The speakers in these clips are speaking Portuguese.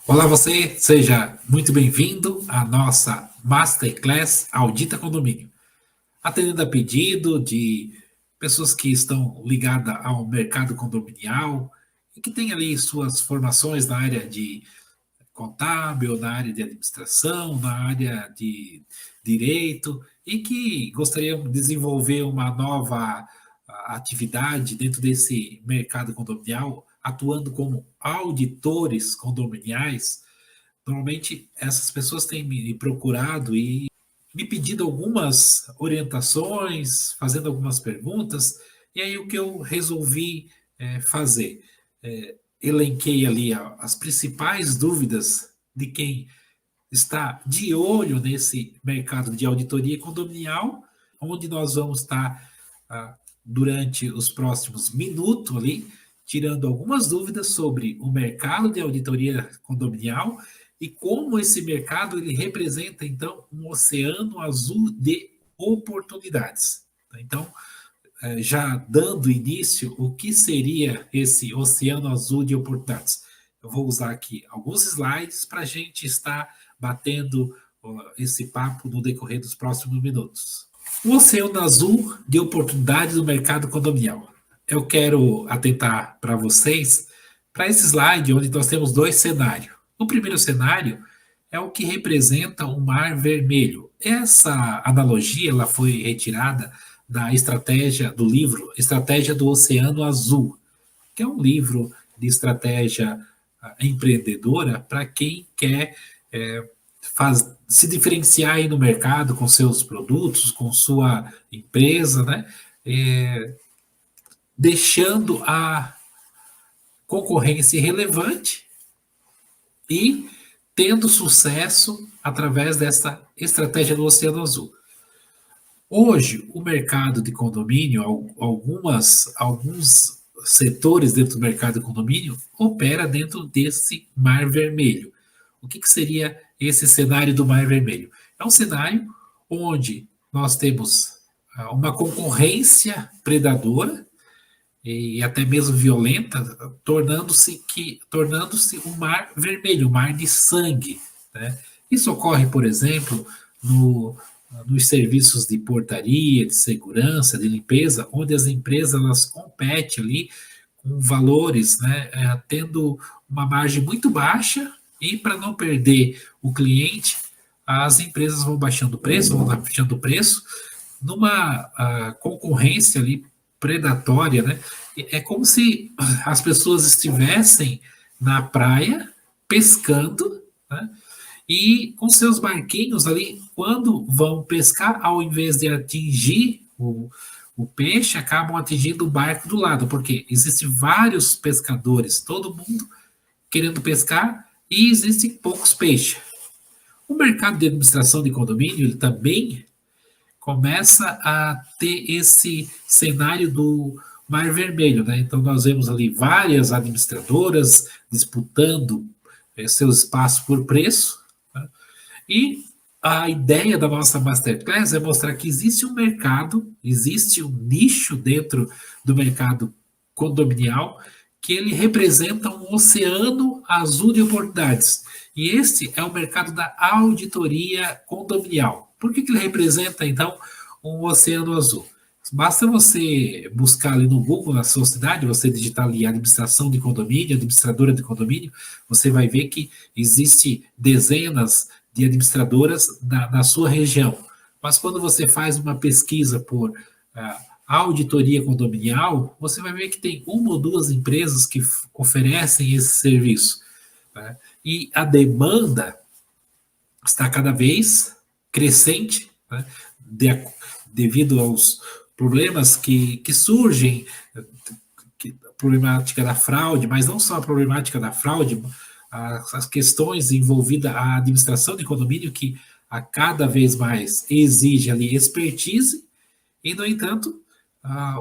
Olá você, seja muito bem-vindo à nossa Masterclass Audita Condomínio. Atendendo a pedido de pessoas que estão ligadas ao mercado condominial e que têm ali suas formações na área de contábil, na área de administração, na área de direito e que gostariam de desenvolver uma nova atividade dentro desse mercado condominial, atuando como auditores condominiais. Normalmente essas pessoas têm me procurado e me pedido algumas orientações, fazendo algumas perguntas, e aí o que eu resolvi fazer? Elenquei ali as principais dúvidas de quem está de olho nesse mercado de auditoria condominial, onde nós vamos estar durante os próximos minutos ali, tirando algumas dúvidas sobre o mercado de auditoria condominial e como esse mercado ele representa, então, um oceano azul de oportunidades. Então, já dando início, o que seria esse oceano azul de oportunidades? Eu vou usar aqui alguns slides para a gente estar batendo esse papo no decorrer dos próximos minutos. O oceano azul de oportunidades do mercado condominial. Eu quero atentar para vocês para esse slide onde nós temos dois cenários. O primeiro cenário é o que representa o mar vermelho. Essa analogia ela foi retirada da estratégia do livro Estratégia do Oceano Azul, que é um livro de estratégia empreendedora para quem quer se diferenciar aí no mercado com seus produtos, com sua empresa, né? Deixando a concorrência relevante e tendo sucesso através dessa estratégia do Oceano Azul. Hoje, o mercado de condomínio, alguns setores dentro do mercado de condomínio, opera dentro desse mar vermelho. O que seria esse cenário do mar vermelho? É um cenário onde nós temos uma concorrência predadora e até mesmo violenta, tornando-se um mar vermelho, um mar de sangue, né? Isso ocorre, por exemplo, nos serviços de portaria, de segurança, de limpeza, onde as empresas elas competem ali com valores, né, tendo uma margem muito baixa e para não perder o cliente, as empresas vão baixando o preço, numa concorrência ali predatória, né? É como se as pessoas estivessem na praia pescando, né? E com seus barquinhos ali, quando vão pescar, ao invés de atingir o peixe, acabam atingindo o barco do lado, porque existem vários pescadores, todo mundo querendo pescar, e existem poucos peixes. O mercado de administração de condomínio, ele também começa a ter esse cenário do mar vermelho, né? Então nós vemos ali várias administradoras disputando seus espaços por preço, né? E a ideia da nossa Masterclass é mostrar que existe um mercado, existe um nicho dentro do mercado condominial que ele representa um oceano azul de oportunidades. E esse é o mercado da auditoria condominial. Por que ele representa, então, um oceano azul? Basta você buscar ali no Google, na sua cidade, você digitar ali administração de condomínio, administradora de condomínio, você vai ver que existe dezenas de administradoras na sua região. Mas quando você faz uma pesquisa por auditoria condominial, você vai ver que tem uma ou duas empresas que oferecem esse serviço, né? E a demanda está cada vez crescente, né? Devido aos problemas que surgem, problemática da fraude, mas não só a problemática da fraude, as questões envolvidas à administração de condomínio, que a cada vez mais exige ali expertise, e, no entanto,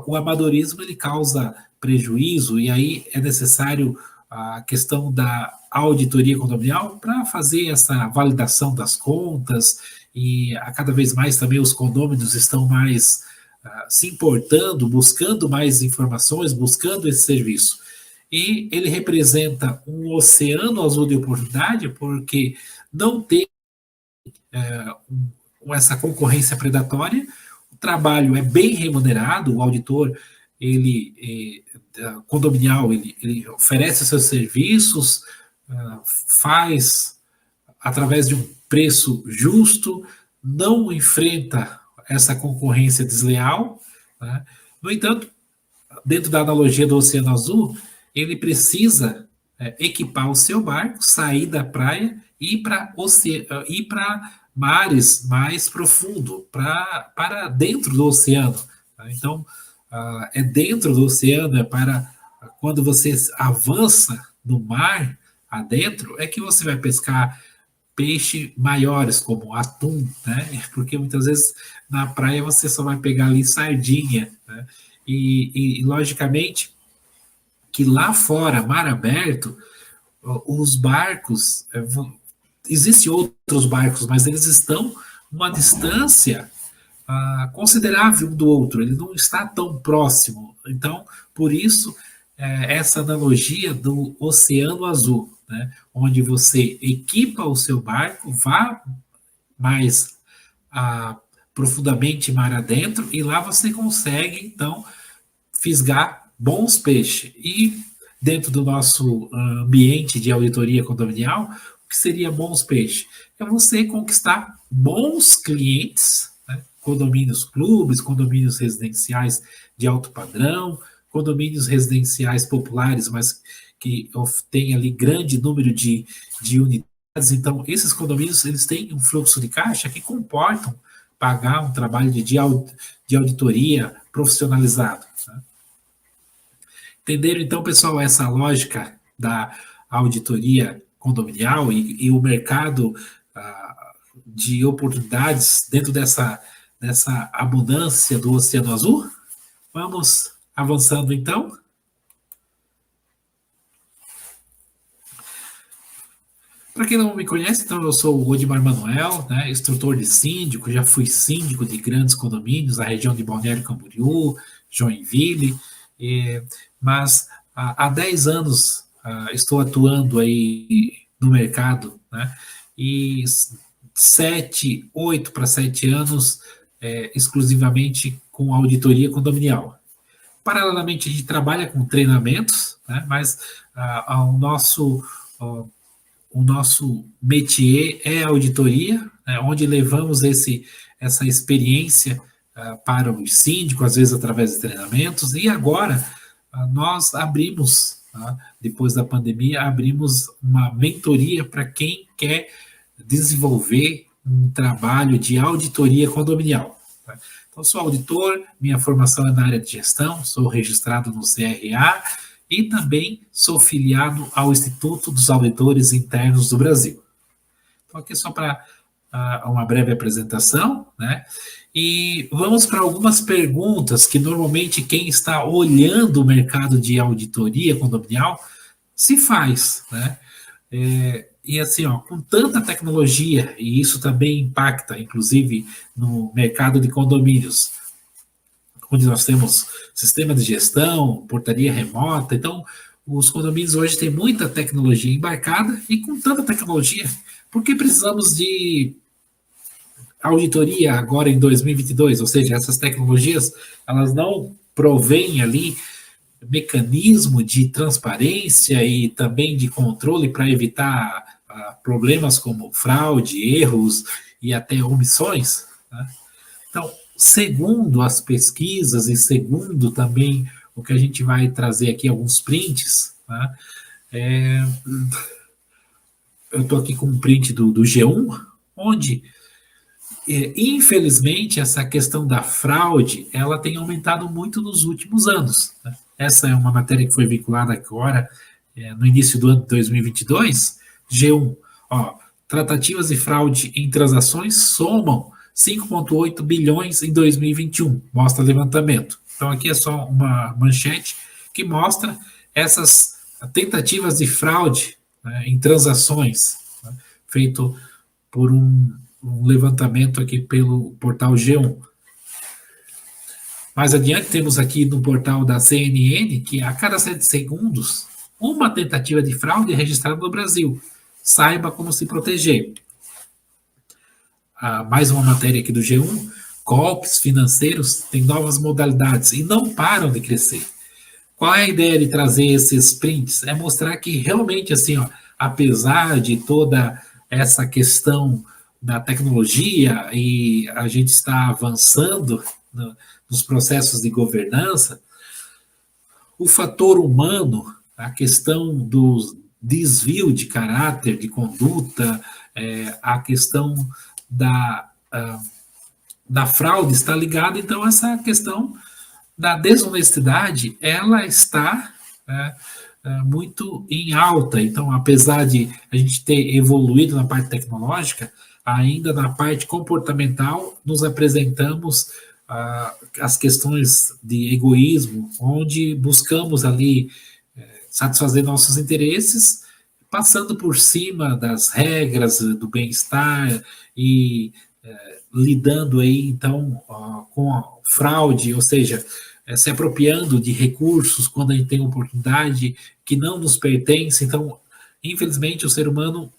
o amadorismo ele causa prejuízo, e aí é necessário a questão da auditoria condominial para fazer essa validação das contas, e a cada vez mais também os condôminos estão mais se importando, buscando mais informações, buscando esse serviço. e ele representa um oceano azul de oportunidade, porque não tem essa concorrência predatória, o trabalho é bem remunerado, o auditor, ele condominial, ele oferece seus serviços, faz através de um preço justo, não enfrenta essa concorrência desleal, né? No entanto, dentro da analogia do Oceano Azul, ele precisa equipar o seu barco, sair da praia e ir para mares mais profundos, para dentro do oceano. Tá? Então, é dentro do oceano, é para quando você avança no mar adentro, é que você vai pescar peixe maiores, como atum, né? Porque muitas vezes na praia você só vai pegar ali sardinha, né? Logicamente que lá fora, mar aberto, os barcos, existem outros barcos, mas eles estão uma distância considerável um do outro, ele não está tão próximo. Então, por isso, essa analogia do Oceano Azul, né, onde você equipa o seu barco, vá mais profundamente mar adentro, e lá você consegue, então, fisgar bons peixes. E dentro do nosso ambiente de auditoria condominial, o que seria bons peixes? É você conquistar bons clientes, né? Condomínios clubes, condomínios residenciais de alto padrão, condomínios residenciais populares, mas que tem ali grande número de unidades. Então, esses condomínios, eles têm um fluxo de caixa que comportam pagar um trabalho de auditoria profissionalizado. Né? Entenderam, então, pessoal, essa lógica da auditoria condominial e o mercado de oportunidades dentro dessa abundância do Oceano Azul? Vamos avançando, então. Para quem não me conhece, então eu sou o Odimar Manuel, né, instrutor de síndico, já fui síndico de grandes condomínios na região de Balneário Camboriú, Joinville, mas há 10 anos estou atuando aí no mercado, né, e 8 para 7 anos exclusivamente com auditoria condominial. Paralelamente, a gente trabalha com treinamentos, né, mas o nosso métier é a auditoria, né, onde levamos essa experiência para os síndicos, às vezes através de treinamentos, e agora nós abrimos, depois da pandemia, abrimos uma mentoria para quem quer desenvolver um trabalho de auditoria condominial. Tá? Então, sou auditor, minha formação é na área de gestão, sou registrado no CRA, e também sou filiado ao Instituto dos Auditores Internos do Brasil. Então, aqui só para uma breve apresentação, né? E vamos para algumas perguntas que normalmente quem está olhando o mercado de auditoria condominial se faz, né? E assim, com tanta tecnologia, e isso também impacta, inclusive, no mercado de condomínios, onde nós temos sistema de gestão, portaria remota. Então, os condomínios hoje têm muita tecnologia embarcada, e com tanta tecnologia, por que precisamos de auditoria agora em 2022? Ou seja, essas tecnologias, elas não provêm ali mecanismo de transparência e também de controle para evitar problemas como fraude, erros e até omissões, né? Então, segundo as pesquisas e segundo também o que a gente vai trazer aqui, alguns prints, né? Eu estou aqui com um print do G1, onde, infelizmente, essa questão da fraude, ela tem aumentado muito nos últimos anos. Né? Essa é uma matéria que foi vinculada agora, no início do ano de 2022, G1, tratativas de fraude em transações somam 5,8 bilhões em 2021, mostra levantamento. Então, aqui é só uma manchete que mostra essas tentativas de fraude, né, em transações, né, feito por um levantamento aqui pelo portal G1. Mais adiante, temos aqui no portal da CNN que a cada 7 segundos uma tentativa de fraude registrada no Brasil. Saiba como se proteger. Mais uma matéria aqui do G1. Golpes financeiros têm novas modalidades e não param de crescer. Qual é a ideia de trazer esses prints? É mostrar que realmente, assim, ó, apesar de toda essa questão da tecnologia e a gente está avançando nos processos de governança, o fator humano, a questão do desvio de caráter, de conduta, a questão da, da fraude está ligada, então, a essa questão da desonestidade, ela está muito em alta. Então, apesar de a gente ter evoluído na parte tecnológica, ainda na parte comportamental, nos apresentamos as questões de egoísmo, onde buscamos ali satisfazer nossos interesses, passando por cima das regras do bem-estar e lidando aí, então, com a fraude, ou seja, se apropriando de recursos quando a gente tem oportunidade que não nos pertence. Então, infelizmente, o ser humano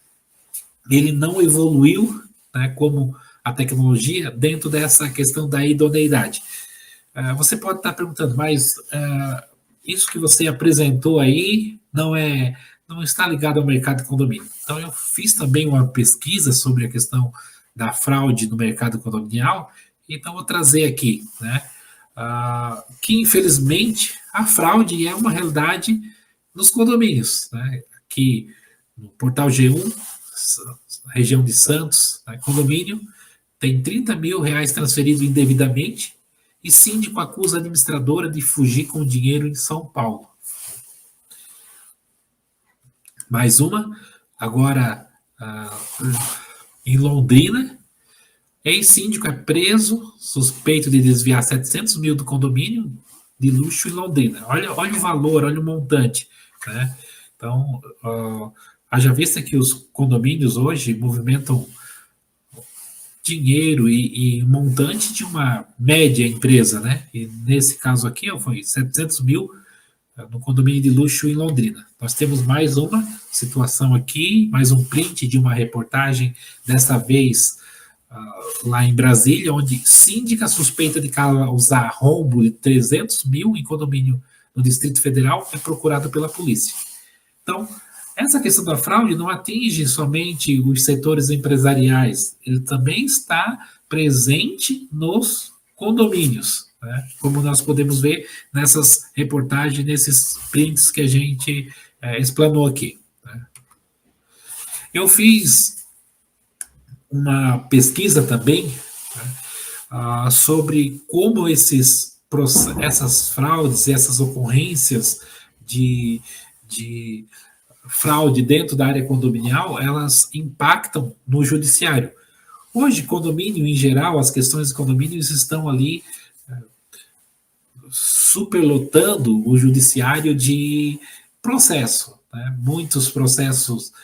ele não evoluiu, né, como a tecnologia dentro dessa questão da idoneidade. Você pode estar perguntando, mas isso que você apresentou aí não está ligado ao mercado de condomínio. Então, eu fiz também uma pesquisa sobre a questão da fraude no mercado condominial, então vou trazer aqui, né, que infelizmente a fraude é uma realidade nos condomínios, né? Aqui no portal G1, região de Santos, né, condomínio, tem 30 mil reais transferido indevidamente e síndico acusa a administradora de fugir com dinheiro em São Paulo. Mais uma, agora em Londrina, ex-síndico é preso, suspeito de desviar 700 mil do condomínio de luxo em Londrina. Olha o valor, olha o montante, né? Então, haja vista que os condomínios hoje movimentam dinheiro e montante de uma média empresa, né? E nesse caso aqui, foi 700 mil no condomínio de luxo em Londrina. Nós temos mais uma situação aqui, mais um print de uma reportagem, dessa vez lá em Brasília, onde síndica suspeita de causar rombo de 300 mil em condomínio no Distrito Federal é procurada pela polícia. Então, essa questão da fraude não atinge somente os setores empresariais, ele também está presente nos condomínios, né? Como nós podemos ver nessas reportagens, nesses prints que a gente explanou aqui, né? Eu fiz uma pesquisa também, né, sobre como essas fraudes, essas ocorrências de fraude dentro da área condominial, elas impactam no judiciário. Hoje, condomínio em geral, as questões de condomínios estão ali superlotando o judiciário de processo, né? Muitos processos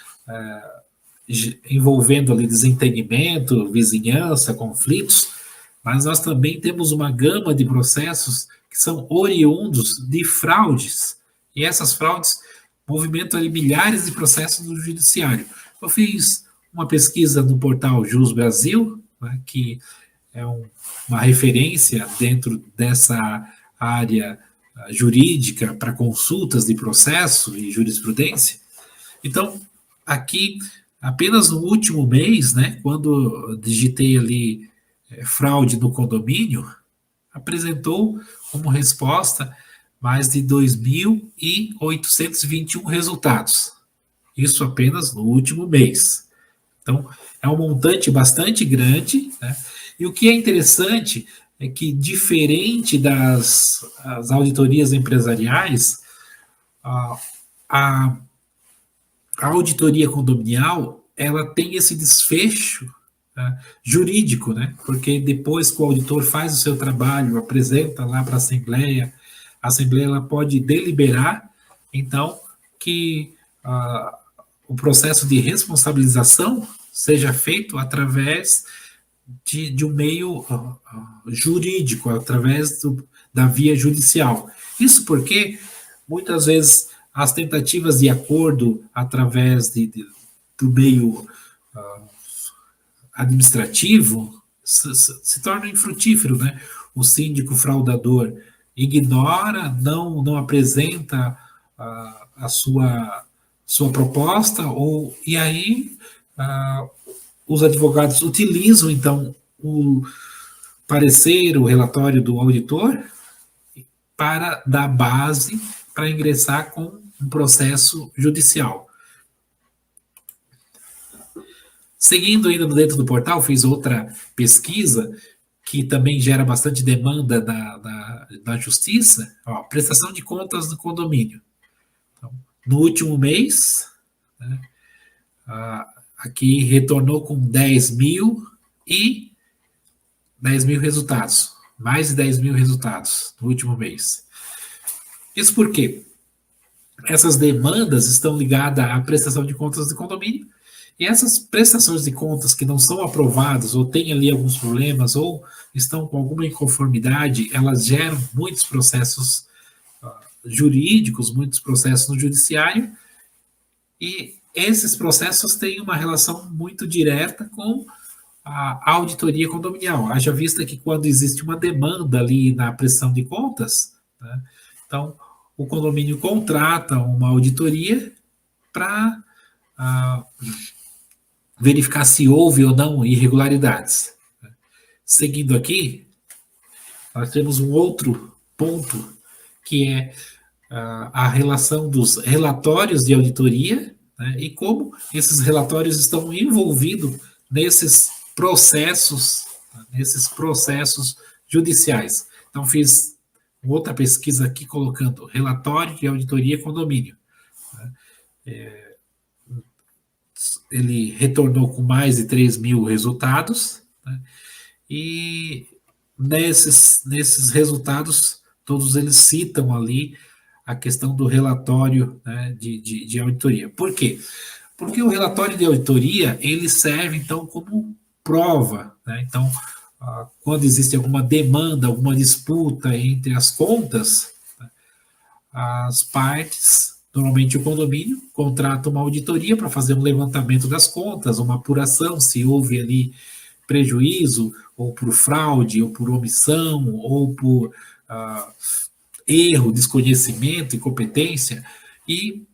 envolvendo ali desentendimento, vizinhança, conflitos, mas nós também temos uma gama de processos que são oriundos de fraudes, e essas fraudes movimentam ali milhares de processos no judiciário. Eu fiz uma pesquisa no portal Jus Brasil, né, que é uma referência dentro dessa área jurídica para consultas de processo e jurisprudência. Então, aqui, apenas no último mês, né, quando digitei ali fraude no condomínio, apresentou como resposta mais de 2.821 resultados. Isso apenas no último mês. Então, é um montante bastante grande, né? E o que é interessante é que, diferente das auditorias empresariais, a auditoria condominial ela tem esse desfecho, né, jurídico, né? Porque depois que o auditor faz o seu trabalho, apresenta lá para a Assembleia ela pode deliberar, então, que o processo de responsabilização seja feito através de um meio jurídico, através da via judicial. Isso porque, muitas vezes, as tentativas de acordo através do meio administrativo se tornam infrutíferos, né? O síndico fraudador ignora, não apresenta a sua proposta, e aí os advogados utilizam, então, o parecer, o relatório do auditor para dar base para ingressar com um processo judicial. Seguindo ainda dentro do portal, fiz outra pesquisa que também gera bastante demanda da justiça, prestação de contas do condomínio. Então, no último mês, né, aqui retornou com 10 mil resultados, mais de 10 mil resultados no último mês. Isso por quê? Essas demandas estão ligadas à prestação de contas do condomínio, e essas prestações de contas que não são aprovadas, ou têm ali alguns problemas, ou estão com alguma inconformidade, elas geram muitos processos jurídicos, muitos processos no judiciário, e esses processos têm uma relação muito direta com a auditoria condominial. Haja vista que quando existe uma demanda ali na prestação de contas, né, então o condomínio contrata uma auditoria para verificar se houve ou não irregularidades. Seguindo aqui, nós temos um outro ponto, que é a relação dos relatórios de auditoria, né, e como esses relatórios estão envolvidos nesses processos judiciais. Então, fiz outra pesquisa aqui colocando relatório de auditoria condomínio. Ele retornou com mais de 3 mil resultados, né, e nesses resultados, todos eles citam ali a questão do relatório, né, de auditoria. Por quê? Porque o relatório de auditoria, ele serve, então, como prova, né? Então, quando existe alguma demanda, alguma disputa entre as contas, né, as partes, normalmente o condomínio, contrata uma auditoria para fazer um levantamento das contas, uma apuração, se houve ali prejuízo, ou por fraude, ou por omissão, ou por erro, desconhecimento, incompetência, e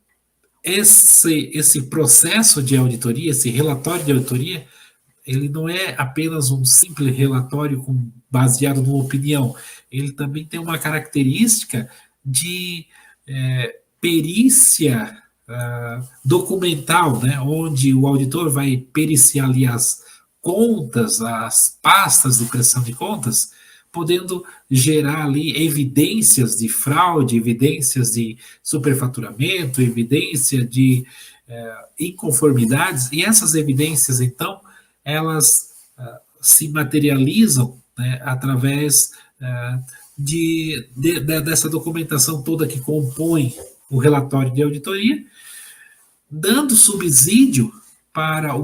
esse processo de auditoria, esse relatório de auditoria, ele não é apenas um simples relatório baseado numa opinião, ele também tem uma característica de perícia documental, né, onde o auditor vai periciar ali as contas, as pastas de prestação de contas, podendo gerar ali evidências de fraude, evidências de superfaturamento, evidência de inconformidades, e essas evidências, então, elas se materializam, né, através dessa documentação toda que compõe o relatório de auditoria, dando subsídio para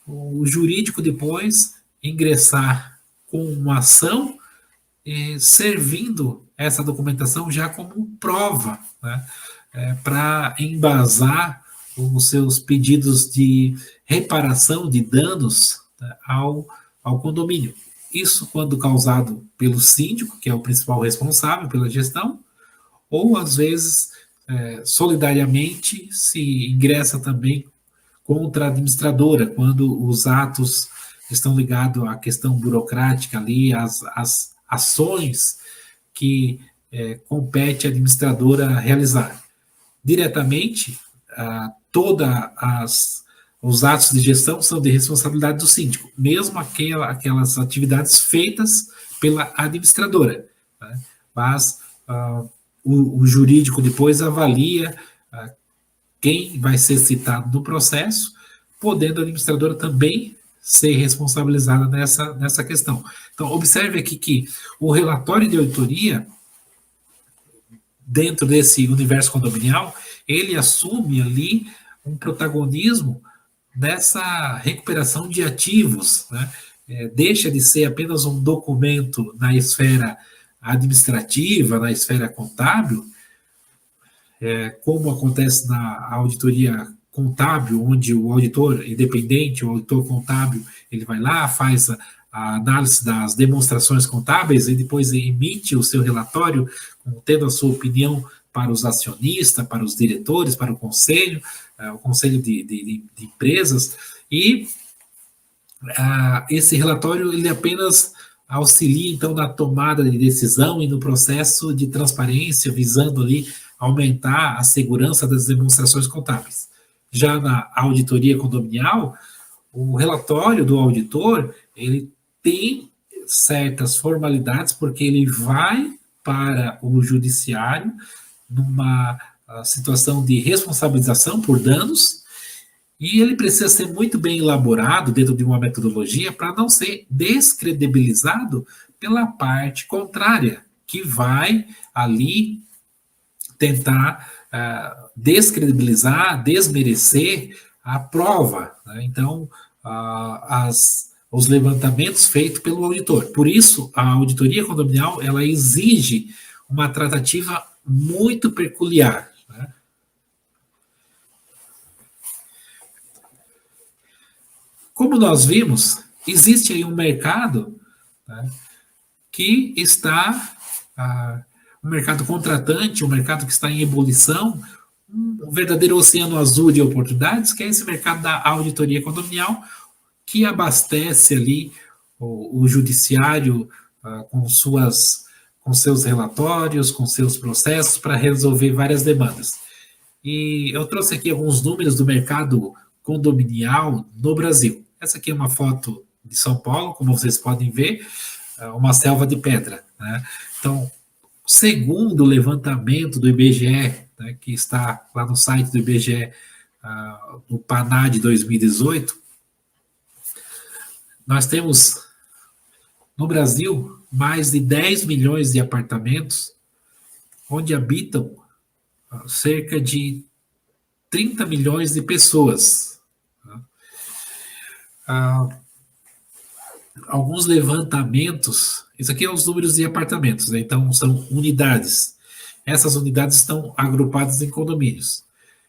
o jurídico depois ingressar com uma ação, servindo essa documentação já como prova, né, para embasar os seus pedidos de reparação de danos, né, ao condomínio. Isso quando causado pelo síndico, que é o principal responsável pela gestão, ou às vezes solidariamente se ingressa também contra a administradora, quando os atos estão ligados à questão burocrática ali, às ações que compete à administradora realizar. Diretamente, os atos de gestão são de responsabilidade do síndico, mesmo aquelas atividades feitas pela administradora, né? Mas o jurídico depois avalia quem vai ser citado no processo, podendo a administradora também ser responsabilizada nessa questão. Então, observe aqui que o relatório de auditoria, dentro desse universo condominial, ele assume ali um protagonismo nessa recuperação de ativos, né? Deixa de ser apenas um documento na esfera administrativa, na esfera contábil, como acontece na auditoria contábil, onde o auditor independente, o auditor contábil, ele vai lá, faz a análise das demonstrações contábeis e depois emite o seu relatório, tendo a sua opinião para os acionistas, para os diretores, para o conselho de empresas, e esse relatório ele apenas auxilia, então, na tomada de decisão e no processo de transparência, visando ali aumentar a segurança das demonstrações contábeis. Já na auditoria condominial, o relatório do auditor, ele tem certas formalidades, porque ele vai para o judiciário numa situação de responsabilização por danos, e ele precisa ser muito bem elaborado dentro de uma metodologia para não ser descredibilizado pela parte contrária, que vai ali tentar descredibilizar, desmerecer a prova, né? Então, os levantamentos feitos pelo auditor. Por isso, a auditoria condominial, ela exige uma tratativa muito peculiar, né? Como nós vimos, existe aí um mercado, né, que está, um mercado contratante, um mercado que está em ebulição, um verdadeiro oceano azul de oportunidades, que é esse mercado da auditoria condominial, que abastece ali o judiciário com seus relatórios, com seus processos para resolver várias demandas. E eu trouxe aqui alguns números do mercado condominial no Brasil. Essa aqui é uma foto de São Paulo, como vocês podem ver, uma selva de pedra, né? Então, segundo o levantamento do IBGE, né, que está lá no site do IBGE, no PANAD 2018, nós temos no Brasil mais de 10 milhões de apartamentos, onde habitam cerca de 30 milhões de pessoas. Alguns levantamentos, isso aqui é os números de apartamentos, né? Então são unidades. Essas unidades estão agrupadas em condomínios.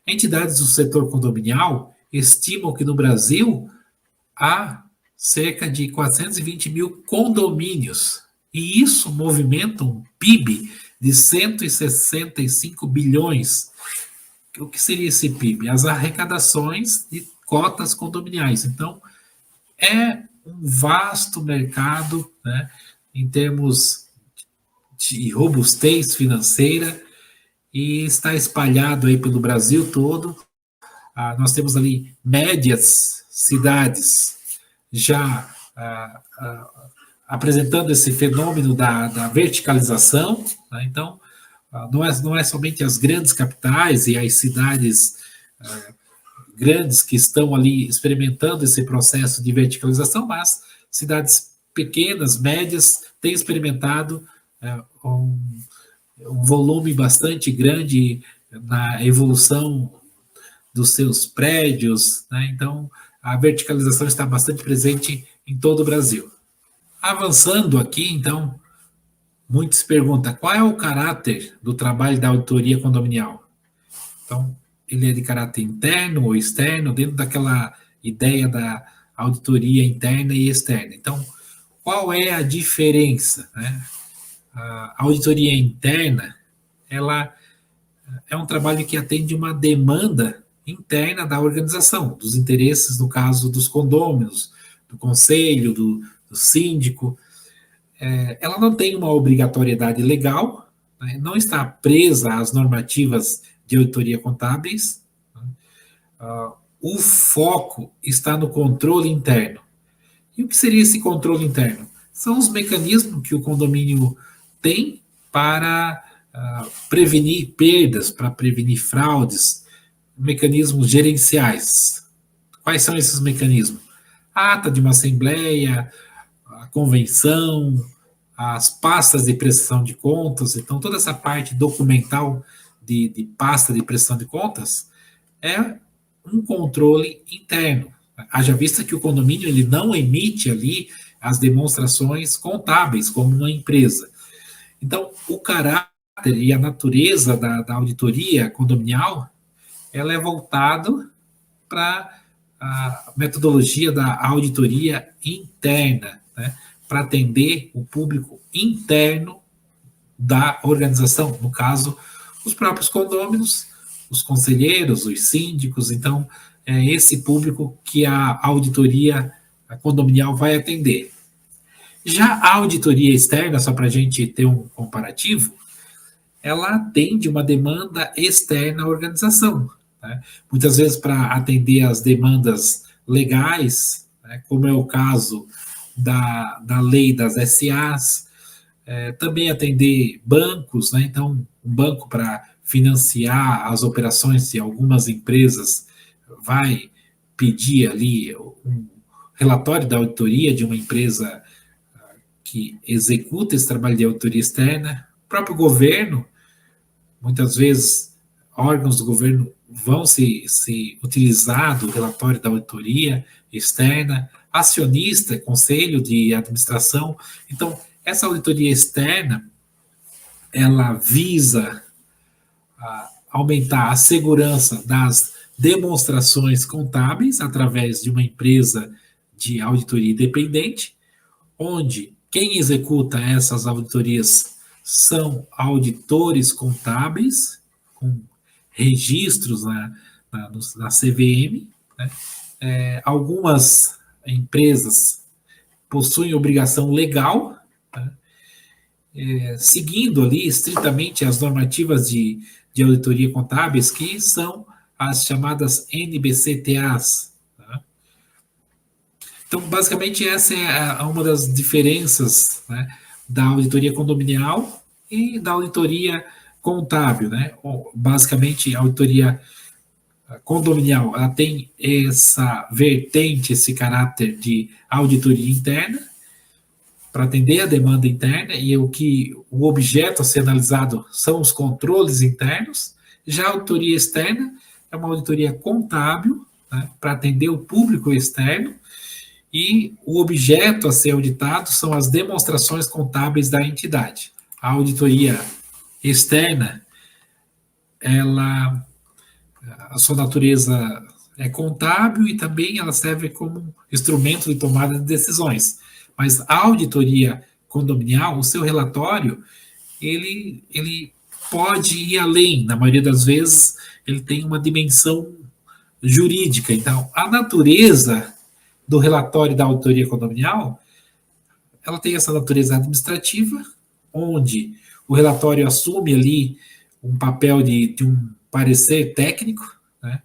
Entidades do setor condominial estimam que no Brasil há cerca de 420 mil condomínios, e isso movimenta um PIB de 165 bilhões. O que seria esse PIB? As arrecadações de cotas condominiais. Então, é um vasto mercado, né, em termos de robustez financeira, e está espalhado aí pelo Brasil todo. Nós temos ali médias cidades já apresentando esse fenômeno da verticalização, né? Então, não é somente as grandes capitais e as cidades grandes que estão ali experimentando esse processo de verticalização, mas cidades pequenas, médias, têm experimentado um volume bastante grande na evolução dos seus prédios, né? Então, a verticalização está bastante presente em todo o Brasil. Avançando aqui, então, muitos perguntam qual é o caráter do trabalho da auditoria condominial. Então, ele é de caráter interno ou externo, dentro daquela ideia da auditoria interna e externa. Então, qual é a diferença, né? A auditoria interna, ela é um trabalho que atende uma demanda interna da organização, dos interesses, no caso dos condôminos, do conselho, do síndico. Ela não tem uma obrigatoriedade legal, né, não está presa às normativas de auditoria contábeis. O foco está no controle interno. E o que seria esse controle interno? São os mecanismos que o condomínio tem para prevenir perdas, para prevenir fraudes, mecanismos gerenciais. Quais são esses mecanismos? A ata de uma assembleia, a convenção, as pastas de prestação de contas. Então, toda essa parte documental de pasta de prestação de contas é um controle interno. Haja vista que o condomínio ele não emite ali as demonstrações contábeis como uma empresa. Então, o caráter e a natureza da auditoria condominial, ela é voltado para a metodologia da auditoria interna, né, para atender o público interno da organização, no caso, os próprios condôminos, os conselheiros, os síndicos. Então, é esse público que a auditoria condominial vai atender. Já a auditoria externa, só para a gente ter um comparativo, ela atende uma demanda externa à organização, né? Muitas vezes para atender as demandas legais, né, como é o caso da lei das SAs, também atender bancos, né? Então, um banco para financiar as operações de algumas empresas vai pedir ali um relatório da auditoria de uma empresa que executa esse trabalho de auditoria externa. O próprio governo, muitas vezes, órgãos do governo vão se utilizar do relatório da auditoria externa, acionista, conselho de administração. Então, essa auditoria externa, ela visa aumentar a segurança das demonstrações contábeis através de uma empresa de auditoria independente, onde quem executa essas auditorias são auditores contábeis, com registros na CVM, né? Algumas empresas possuem obrigação legal, né, seguindo ali estritamente as normativas de auditoria contábeis, que são as chamadas NBCTAs. Tá? Então, basicamente, essa é uma das diferenças, né, da auditoria condominial e da auditoria contábil. Né? Basicamente, a auditoria condominial, ela tem essa vertente, esse caráter de auditoria interna, para atender a demanda interna, e o objeto a ser analisado são os controles internos. Já a auditoria externa é uma auditoria contábil, né, para atender o público externo, e o objeto a ser auditado são as demonstrações contábeis da entidade. A auditoria externa, a sua natureza é contábil e também ela serve como instrumento de tomada de decisões. Mas a auditoria condominial, o seu relatório, ele pode ir além. Na maioria das vezes, ele tem uma dimensão jurídica. Então, a natureza do relatório da auditoria condominial, ela tem essa natureza administrativa, onde o relatório assume ali um papel de um parecer técnico, né?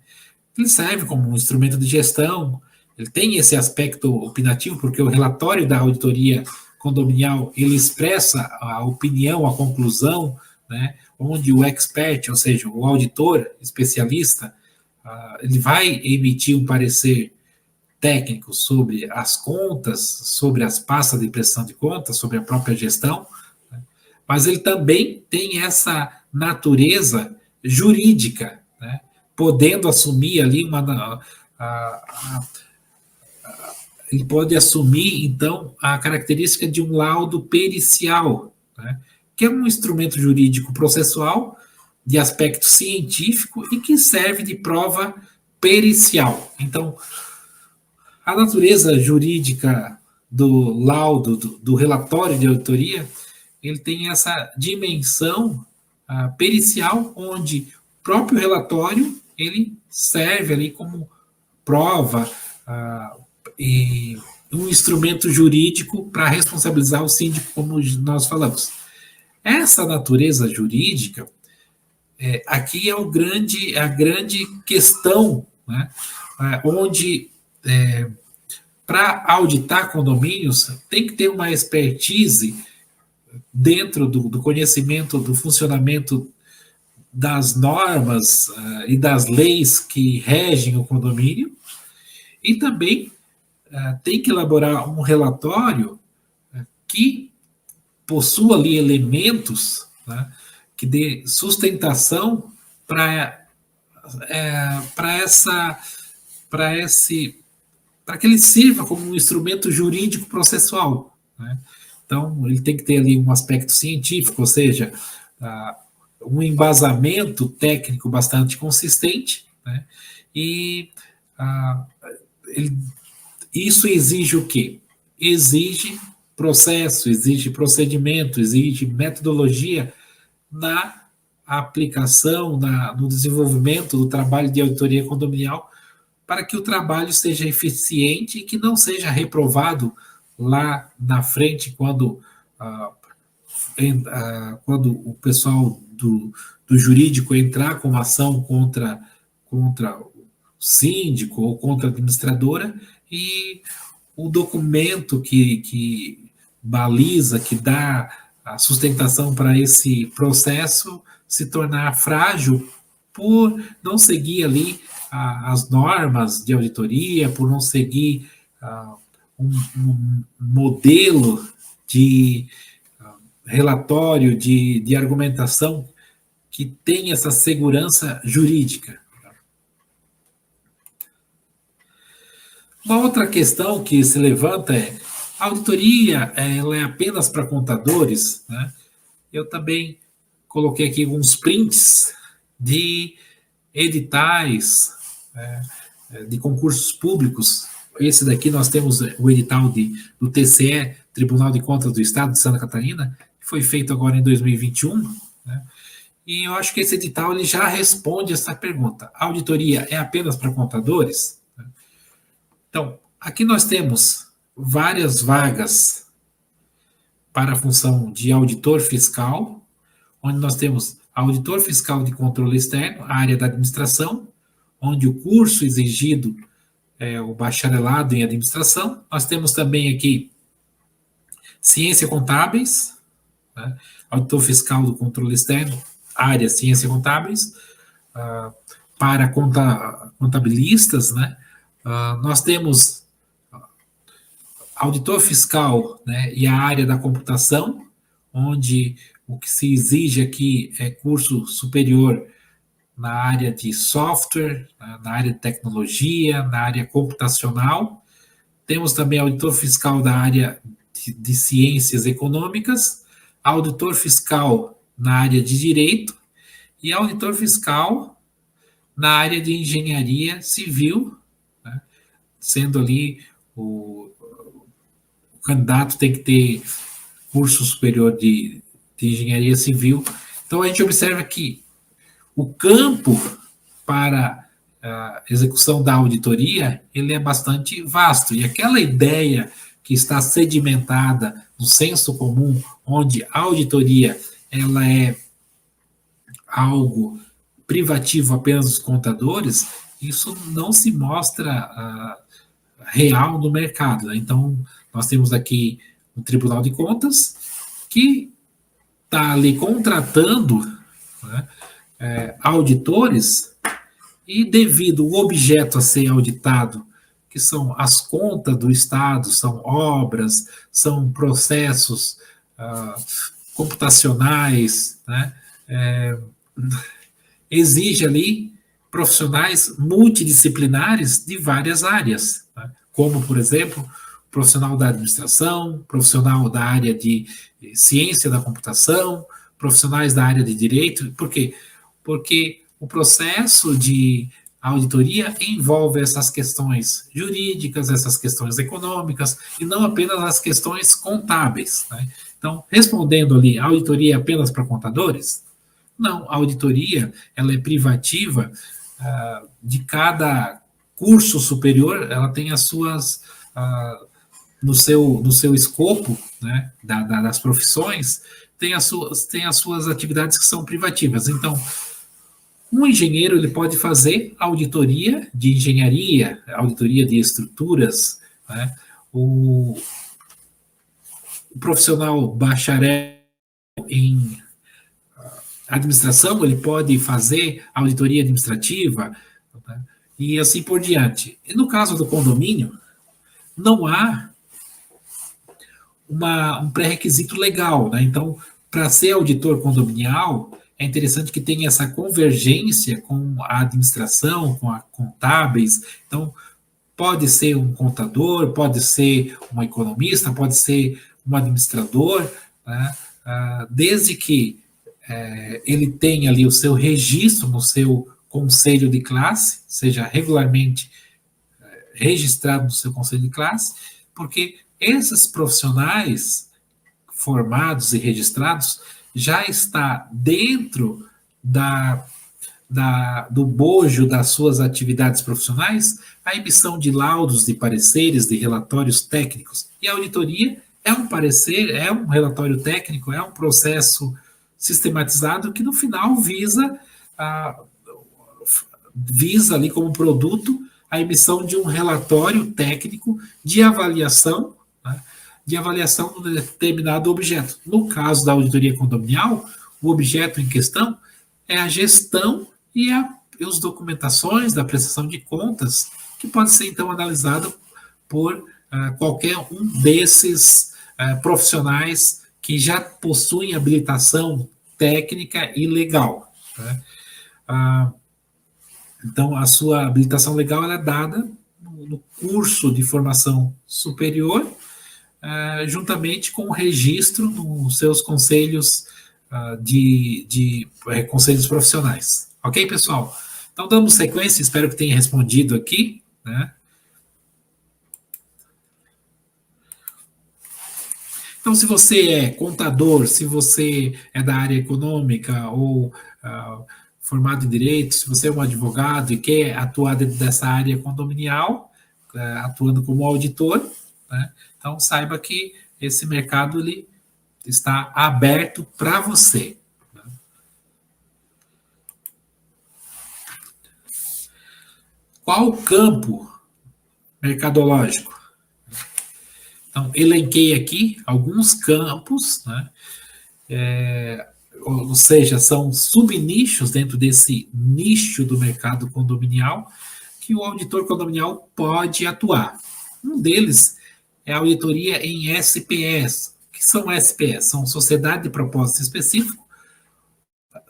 Ele serve como um instrumento de gestão. Ele tem esse aspecto opinativo, porque o relatório da auditoria condominial, ele expressa a opinião, a conclusão, né, onde o expert, ou seja, o auditor especialista, ele vai emitir um parecer técnico sobre as contas, sobre as pastas de prestação de contas, sobre a própria gestão, né, mas ele também tem essa natureza jurídica, né, podendo assumir ali ele pode assumir, então, a característica de um laudo pericial, né, que é um instrumento jurídico processual de aspecto científico e que serve de prova pericial. Então, a natureza jurídica do laudo, do relatório de auditoria, ele tem essa dimensão pericial, onde o próprio relatório ele serve ali como prova e um instrumento jurídico para responsabilizar o síndico, como nós falamos. Essa natureza jurídica, aqui é a grande questão, né, onde para auditar condomínios tem que ter uma expertise dentro do conhecimento do funcionamento das normas e das leis que regem o condomínio, e também tem que elaborar um relatório que possua ali elementos, né, que dê sustentação para que ele sirva como um instrumento jurídico processual, né? Então, ele tem que ter ali um aspecto científico, ou seja, um embasamento técnico bastante consistente, né? E isso exige o quê? Exige processo, exige procedimento, exige metodologia na aplicação, no desenvolvimento do trabalho de auditoria condominial, para que o trabalho seja eficiente e que não seja reprovado lá na frente, quando o pessoal do jurídico entrar com uma ação contra o síndico ou contra a administradora, e o documento que baliza, que dá a sustentação para esse processo se tornar frágil por não seguir ali as normas de auditoria, por não seguir um modelo de relatório, de argumentação que tem essa segurança jurídica. Uma outra questão que se levanta é: a auditoria ela é apenas para contadores, né? Eu também coloquei aqui alguns prints de editais de concursos públicos. Esse daqui nós temos o edital do TCE, Tribunal de Contas do Estado de Santa Catarina, que foi feito agora em 2021, né? E eu acho que esse edital ele já responde essa pergunta: a auditoria é apenas para contadores? Então, aqui nós temos várias vagas para a função de auditor fiscal, onde nós temos auditor fiscal de controle externo, a área da administração, onde o curso exigido é o bacharelado em administração. Nós temos também aqui ciência contábeis, né? Auditor fiscal do controle externo, área ciência contábeis, para contabilistas, né? Nós temos auditor fiscal, né, e a área da computação, onde o que se exige aqui é curso superior na área de software, na área de tecnologia, na área computacional. Temos também auditor fiscal da área de ciências econômicas, auditor fiscal na área de direito e auditor fiscal na área de engenharia civil, né, sendo ali o candidato tem que ter curso superior de engenharia civil. Então a gente observa que o campo para a execução da auditoria ele é bastante vasto, e aquela ideia que está sedimentada no senso comum, onde a auditoria ela é algo privativo apenas dos contadores, isso não se mostra real no mercado, né? Então, nós temos aqui o Tribunal de Contas, que está ali contratando, né, auditores, e devido ao objeto a ser auditado, que são as contas do Estado, são obras, são processos computacionais, né, exige ali profissionais multidisciplinares de várias áreas, né? Como, por exemplo, profissional da administração, profissional da área de ciência da computação, profissionais da área de direito. Por quê? Porque o processo de auditoria envolve essas questões jurídicas, essas questões econômicas, e não apenas as questões contábeis, né? Então, respondendo ali, a auditoria é apenas para contadores? Não, a auditoria ela é privativa, de cada curso superior, ela tem as suas, no seu escopo, né, das profissões, tem as suas atividades que são privativas. Então, um engenheiro ele pode fazer auditoria de engenharia, auditoria de estruturas, né? O profissional bacharel em administração, ele pode fazer auditoria administrativa, né, e assim por diante. E no caso do condomínio, não há um pré-requisito legal, né? Então, para ser auditor condominial, é interessante que tenha essa convergência com a administração, com a contábeis. Então, pode ser um contador, pode ser um economista, pode ser um administrador, né? Desde que ele tem ali o seu registro no seu conselho de classe, seja regularmente registrado no seu conselho de classe, porque esses profissionais formados e registrados já está dentro do bojo das suas atividades profissionais a emissão de laudos, de pareceres, de relatórios técnicos. E a auditoria é um parecer, é um relatório técnico, é um processo sistematizado que no final visa ali como produto a emissão de um relatório técnico de avaliação, né, de avaliação de um determinado objeto. No caso da auditoria condominial, o objeto em questão é a gestão e as documentações da prestação de contas, que pode ser então analisado por qualquer um desses profissionais que já possuem habilitação técnica e legal. Né? Então, a sua habilitação legal ela é dada no curso de formação superior, juntamente com o registro nos seus conselhos conselhos profissionais. Ok, pessoal? Então, damos sequência, espero que tenha respondido aqui, né? Então, se você é contador, se você é da área econômica ou formado em direito, se você é um advogado e quer atuar dentro dessa área condominial, atuando como auditor, né? Então saiba que esse mercado ele está aberto para você. Qual o campo mercadológico? Então, elenquei aqui alguns campos, né? Ou seja, são subnichos dentro desse nicho do mercado condominial que o auditor condominial pode atuar. Um deles é a auditoria em SPS. O que são SPS? São sociedade de propósito específico.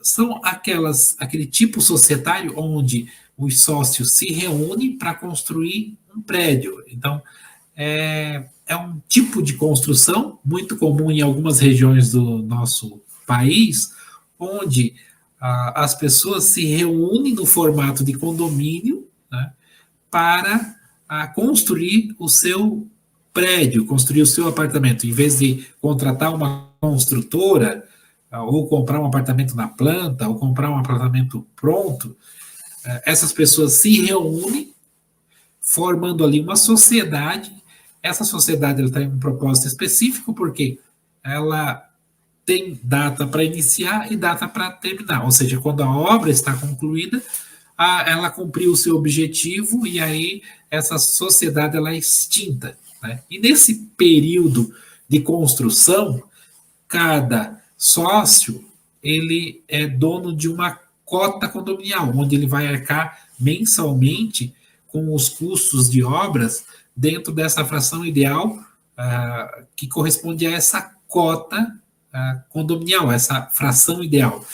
São aquele tipo societário onde os sócios se reúnem para construir um prédio. Então, é um tipo de construção muito comum em algumas regiões do nosso país, onde as pessoas se reúnem no formato de condomínio, né, para construir o seu prédio, construir o seu apartamento. Em vez de contratar uma construtora, ou comprar um apartamento na planta, ou comprar um apartamento pronto, essas pessoas se reúnem, formando ali uma sociedade. Essa sociedade ela tem um propósito específico, porque ela tem data para iniciar e data para terminar. Ou seja, quando a obra está concluída, ela cumpriu o seu objetivo e aí essa sociedade ela é extinta. Né? E nesse período de construção, cada sócio ele é dono de uma cota condominial, onde ele vai arcar mensalmente com os custos de obras dentro dessa fração ideal que corresponde a essa cota condominial, essa fração ideal.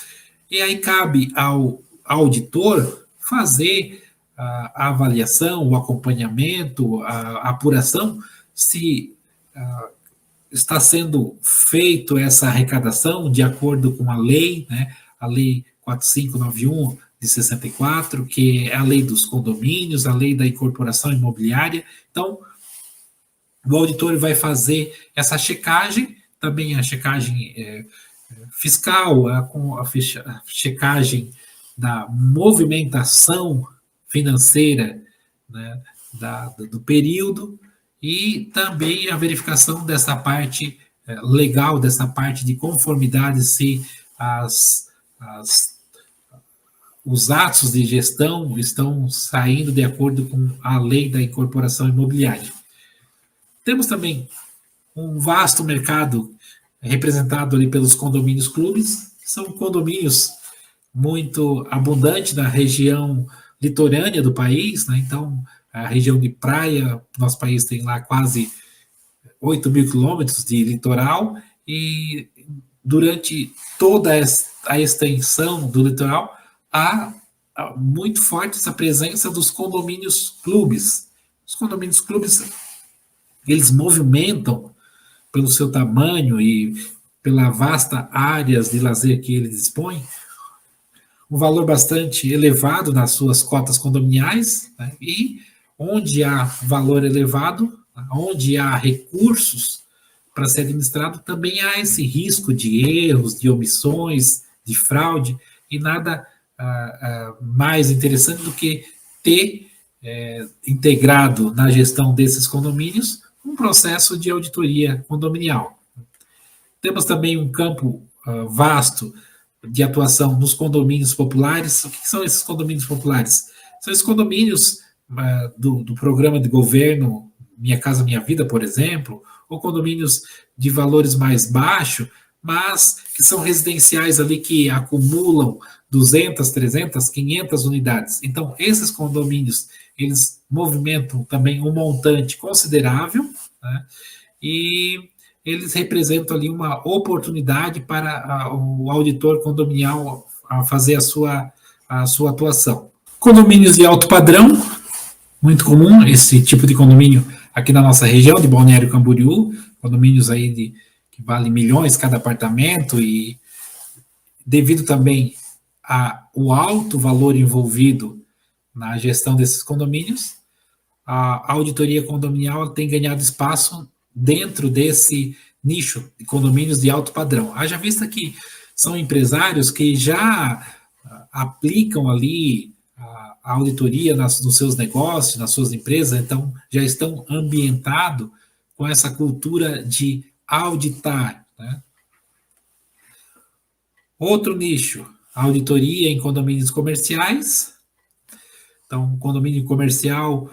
E aí cabe ao auditor fazer a avaliação, o acompanhamento, a apuração, se está sendo feito essa arrecadação de acordo com a lei, né, a lei 4591 de 64, que é a lei dos condomínios, a lei da incorporação imobiliária. Então, o auditor vai fazer essa checagem, também a checagem fiscal, com a checagem da movimentação financeira, né, do período, e também a verificação dessa parte legal, dessa parte de conformidade, se os atos de gestão estão saindo de acordo com a lei da incorporação imobiliária. Temos também um vasto mercado representado ali pelos condomínios clubes, que são condomínios muito abundantes na região litorânea do país, né? Então, a região de praia, nosso país tem lá quase 8 mil quilômetros de litoral, e durante toda a extensão do litoral, há muito forte essa presença dos condomínios clubes. Os condomínios clubes, eles movimentam pelo seu tamanho e pela vasta áreas de lazer que ele dispõe, um valor bastante elevado nas suas cotas condominiais, né? E onde há valor elevado, onde há recursos para ser administrado, também há esse risco de erros, de omissões, de fraude, e nada mais interessante do que ter integrado na gestão desses condomínios um processo de auditoria condominial. Temos também um campo vasto de atuação nos condomínios populares. O que são esses condomínios populares? São esses condomínios do programa de governo Minha Casa Minha Vida, por exemplo, ou condomínios de valores mais baixos, mas que são residenciais ali que acumulam 200, 300, 500 unidades. Então, esses condomínios, eles movimentam também um montante considerável, né? E eles representam ali uma oportunidade para o auditor condominial a fazer a sua atuação. Condomínios de alto padrão, muito comum esse tipo de condomínio aqui na nossa região de Balneário Camboriú, condomínios aí que valem milhões cada apartamento, e devido também ao alto valor envolvido na gestão desses condomínios, a auditoria condominial tem ganhado espaço dentro desse nicho de condomínios de alto padrão. Haja vista que são empresários que já aplicam ali a auditoria nos seus negócios, nas suas empresas, então já estão ambientados com essa cultura de auditar, né? Outro nicho, auditoria em condomínios comerciais. Então, condomínio comercial,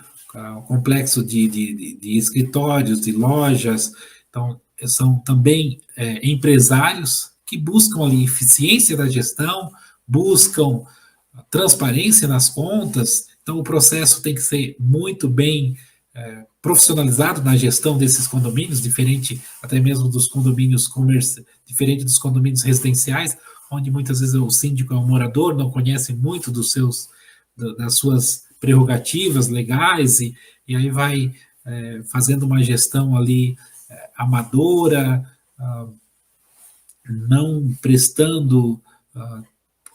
complexo de escritórios, de lojas. Então, são também empresários que buscam ali eficiência da gestão, buscam transparência nas contas. Então, o processo tem que ser muito bem profissionalizado na gestão desses condomínios, diferente até mesmo dos condomínios diferente dos condomínios residenciais, onde muitas vezes o síndico é um morador, não conhece muito das suas prerrogativas legais, e aí vai fazendo uma gestão ali amadora, não prestando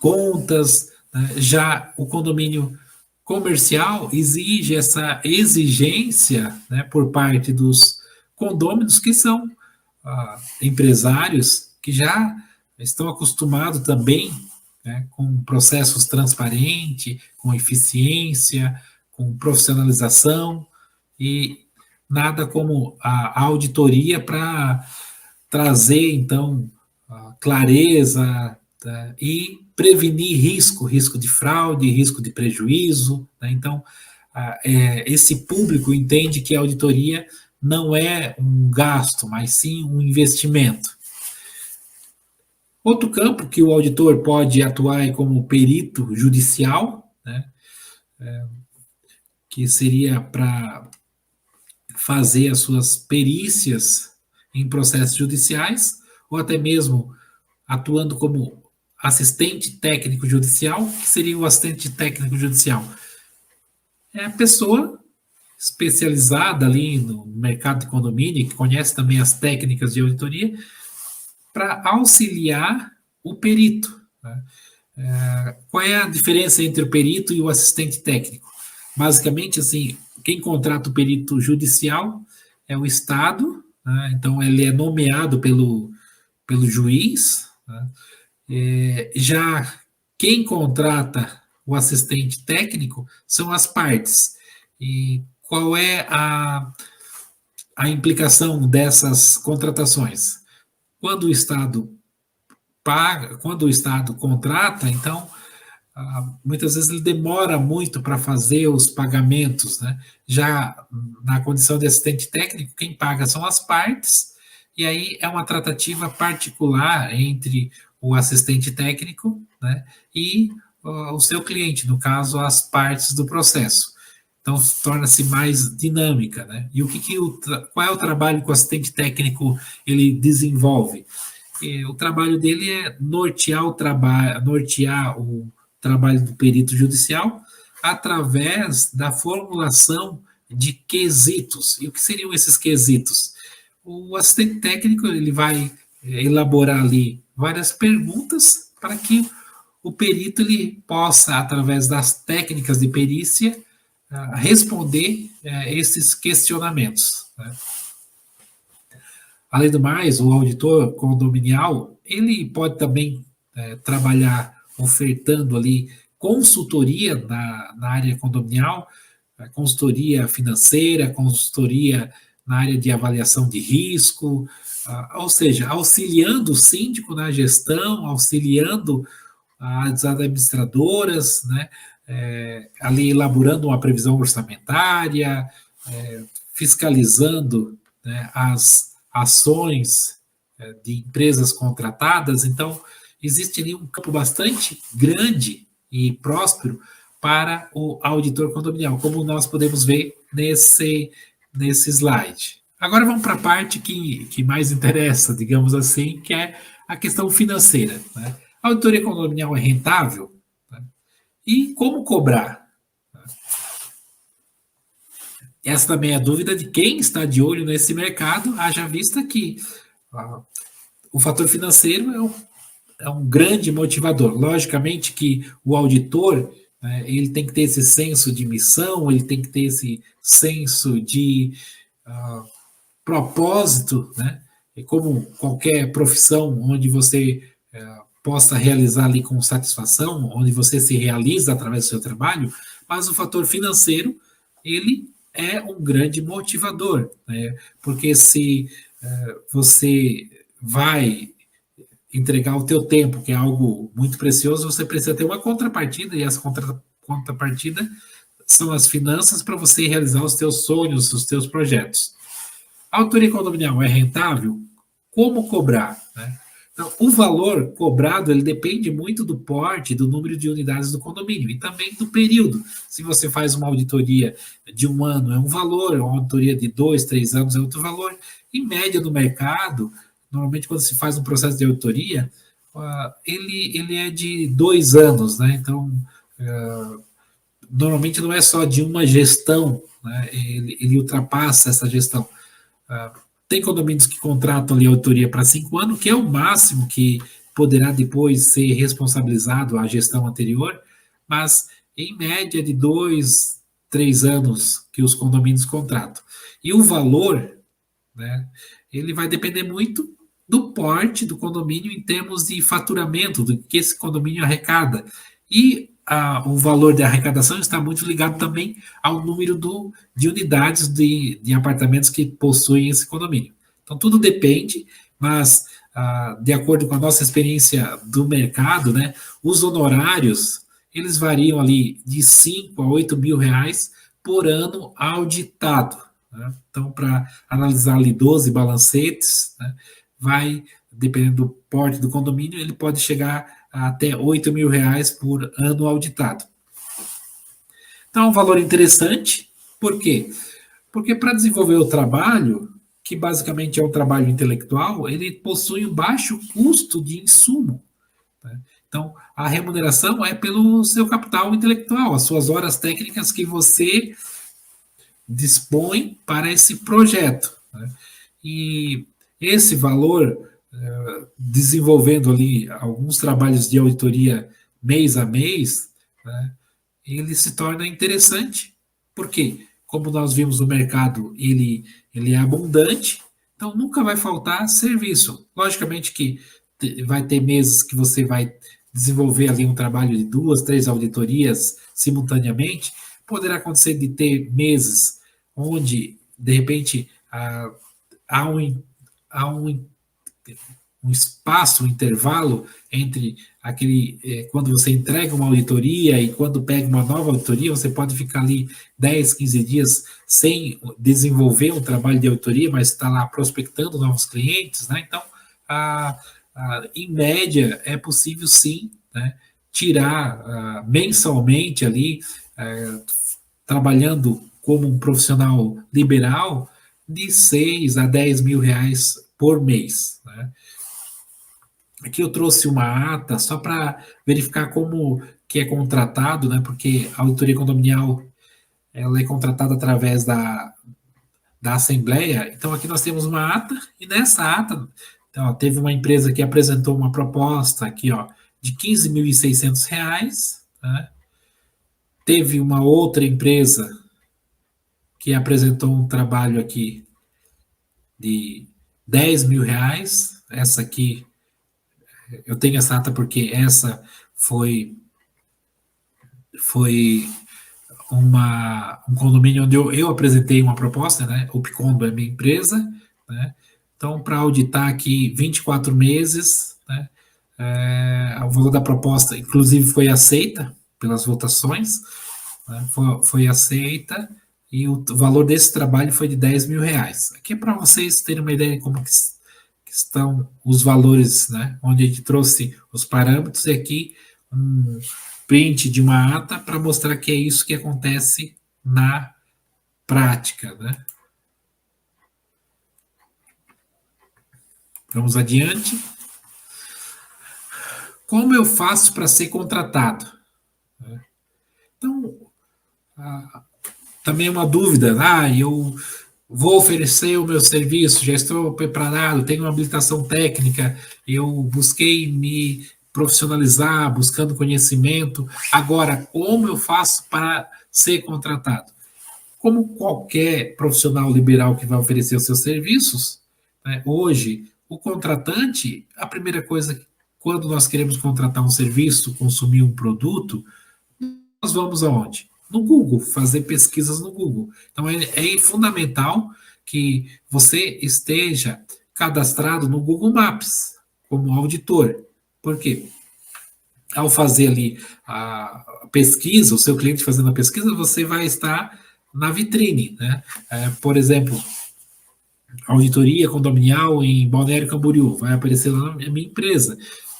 contas, né? Já o condomínio comercial exige essa exigência, né, por parte dos condôminos, que são empresários que já estão acostumados também, né, com processos transparentes, com eficiência, com profissionalização, e nada como a auditoria para trazer, então, clareza, tá, e prevenir risco de fraude, risco de prejuízo, né? Então, esse público entende que a auditoria não é um gasto, mas sim um investimento. Outro campo que o auditor pode atuar é como perito judicial, né? Que seria para fazer as suas perícias em processos judiciais, ou até mesmo atuando como assistente técnico judicial. Que seria o assistente técnico judicial? É a pessoa especializada ali no mercado de condomínio, que conhece também as técnicas de auditoria, para auxiliar o perito, né? Qual é a diferença entre o perito e o assistente técnico? Basicamente, assim, quem contrata o perito judicial é o Estado, né? Então ele é nomeado pelo juiz, né? Já quem contrata o assistente técnico são as partes. E qual é a implicação dessas contratações? Quando o Estado paga, quando o Estado contrata, então, muitas vezes ele demora muito para fazer os pagamentos, né? Já na condição de assistente técnico, quem paga são as partes, e aí é uma tratativa particular entre o assistente técnico, né, e o seu cliente, no caso, as partes do processo. Então, torna-se mais dinâmica, né? E qual é o trabalho que o assistente técnico ele desenvolve? O trabalho dele é nortear o trabalho do perito judicial através da formulação de quesitos. E o que seriam esses quesitos? O assistente técnico ele vai elaborar ali várias perguntas para que o perito ele possa, através das técnicas de perícia, responder esses questionamentos, né? Além do mais, o auditor condominial ele pode também trabalhar ofertando ali consultoria na área condominial, consultoria financeira, consultoria na área de avaliação de risco, ou seja, auxiliando o síndico na gestão, auxiliando as administradoras, né, ali elaborando uma previsão orçamentária, fiscalizando, né, as ações de empresas contratadas. Então, existe ali um campo bastante grande e próspero para o auditor condominial, como nós podemos ver nesse slide. Agora vamos para a parte que mais interessa, digamos assim, que é a questão financeira, né? A auditoria condominial é rentável? Né? E como cobrar? Essa também é a dúvida de quem está de olho nesse mercado, haja vista que o fator financeiro é um grande motivador. Logicamente que o auditor, né, ele tem que ter esse senso de missão, ele tem que ter esse senso de propósito, né? E como qualquer profissão onde você possa realizar ali com satisfação, onde você se realiza através do seu trabalho, mas o fator financeiro, ele é um grande motivador, né? Porque se você vai entregar o teu tempo, que é algo muito precioso, você precisa ter uma contrapartida, e essa contrapartida são as finanças para você realizar os teus sonhos, os teus projetos. A auditoria condominial é rentável? Como cobrar, né? Então, o valor cobrado ele depende muito do porte, do número de unidades do condomínio e também do período. Se você faz uma auditoria de 1 ano é um valor, uma auditoria de 2, 3 anos é outro valor. Em média no mercado, normalmente quando se faz um processo de auditoria, ele é de 2 anos, né? Então, normalmente não é só de uma gestão, né? Ele ultrapassa essa gestão. Tem condomínios que contratam ali a auditoria para 5 anos, que é o máximo que poderá depois ser responsabilizado a gestão anterior, mas em média de 2, 3 anos que os condomínios contratam. E o valor, né, ele vai depender muito do porte do condomínio em termos de faturamento, do que esse condomínio arrecada. E o valor de arrecadação está muito ligado também ao número de unidades de apartamentos que possuem esse condomínio. Então, tudo depende, mas de acordo com a nossa experiência do mercado, né, os honorários, eles variam ali de 5 a 8 mil reais por ano auditado. Né? Então, para analisar ali 12 balancetes, né, vai, dependendo do porte do condomínio, ele pode chegar até 8 mil reais por ano auditado. Então, é um valor interessante. Por quê? Porque para desenvolver o trabalho, que basicamente é um trabalho intelectual, ele possui um baixo custo de insumo. Né? Então, a remuneração é pelo seu capital intelectual, as suas horas técnicas que você dispõe para esse projeto. Né? E esse valor, desenvolvendo ali alguns trabalhos de auditoria mês a mês, né, ele se torna interessante. Por quê? Como nós vimos no mercado, ele é abundante, então nunca vai faltar serviço. Logicamente que vai ter meses que você vai desenvolver ali um trabalho de 2, 3 auditorias simultaneamente. Poderá acontecer de ter meses onde, de repente, há um espaço, um intervalo entre quando você entrega uma auditoria e quando pega uma nova auditoria, você pode ficar ali 10, 15 dias sem desenvolver um trabalho de auditoria, mas está lá prospectando novos clientes, né? Então, em média, é possível sim, né, tirar mensalmente ali, trabalhando como um profissional liberal, de 6 a 10 mil reais por mês. Né? Aqui eu trouxe uma ata só para verificar como que é contratado, né? Porque a auditoria condominial ela é contratada através da Assembleia. Então aqui nós temos uma ata, e nessa ata Então, ó, teve uma empresa que apresentou uma proposta aqui, ó, de R$ 15.600, né? Teve uma outra empresa que apresentou um trabalho aqui de R$ 10.000. Essa aqui, eu tenho essa ata porque essa foi um condomínio onde eu apresentei uma proposta, né? O Picondo é minha empresa, né? Então, para auditar aqui 24 meses, né? O valor da proposta, inclusive, foi aceita pelas votações, né? Foi aceita, e o valor desse trabalho foi de R$ 10.000. Aqui é para vocês terem uma ideia de como que estão os valores, né? Onde a gente trouxe os parâmetros, e aqui um print de uma ata para mostrar que é isso que acontece na prática, né? Vamos adiante. Como eu faço para ser contratado? Então, também é uma dúvida. Eu vou oferecer o meu serviço, já estou preparado, tenho uma habilitação técnica, eu busquei me profissionalizar, buscando conhecimento. Agora, como eu faço para ser contratado? Como qualquer profissional liberal que vai oferecer os seus serviços, né, hoje, o contratante, a primeira coisa, quando nós queremos contratar um serviço, consumir um produto, nós vamos aonde? No Google, fazer pesquisas no Google. Então, é fundamental que você esteja cadastrado no Google Maps como auditor. Por quê? Ao fazer ali a pesquisa, o seu cliente fazendo a pesquisa, você vai estar na vitrine, né? Por exemplo, auditoria condominial em Balneário Camboriú, vai aparecer lá na minha empresa.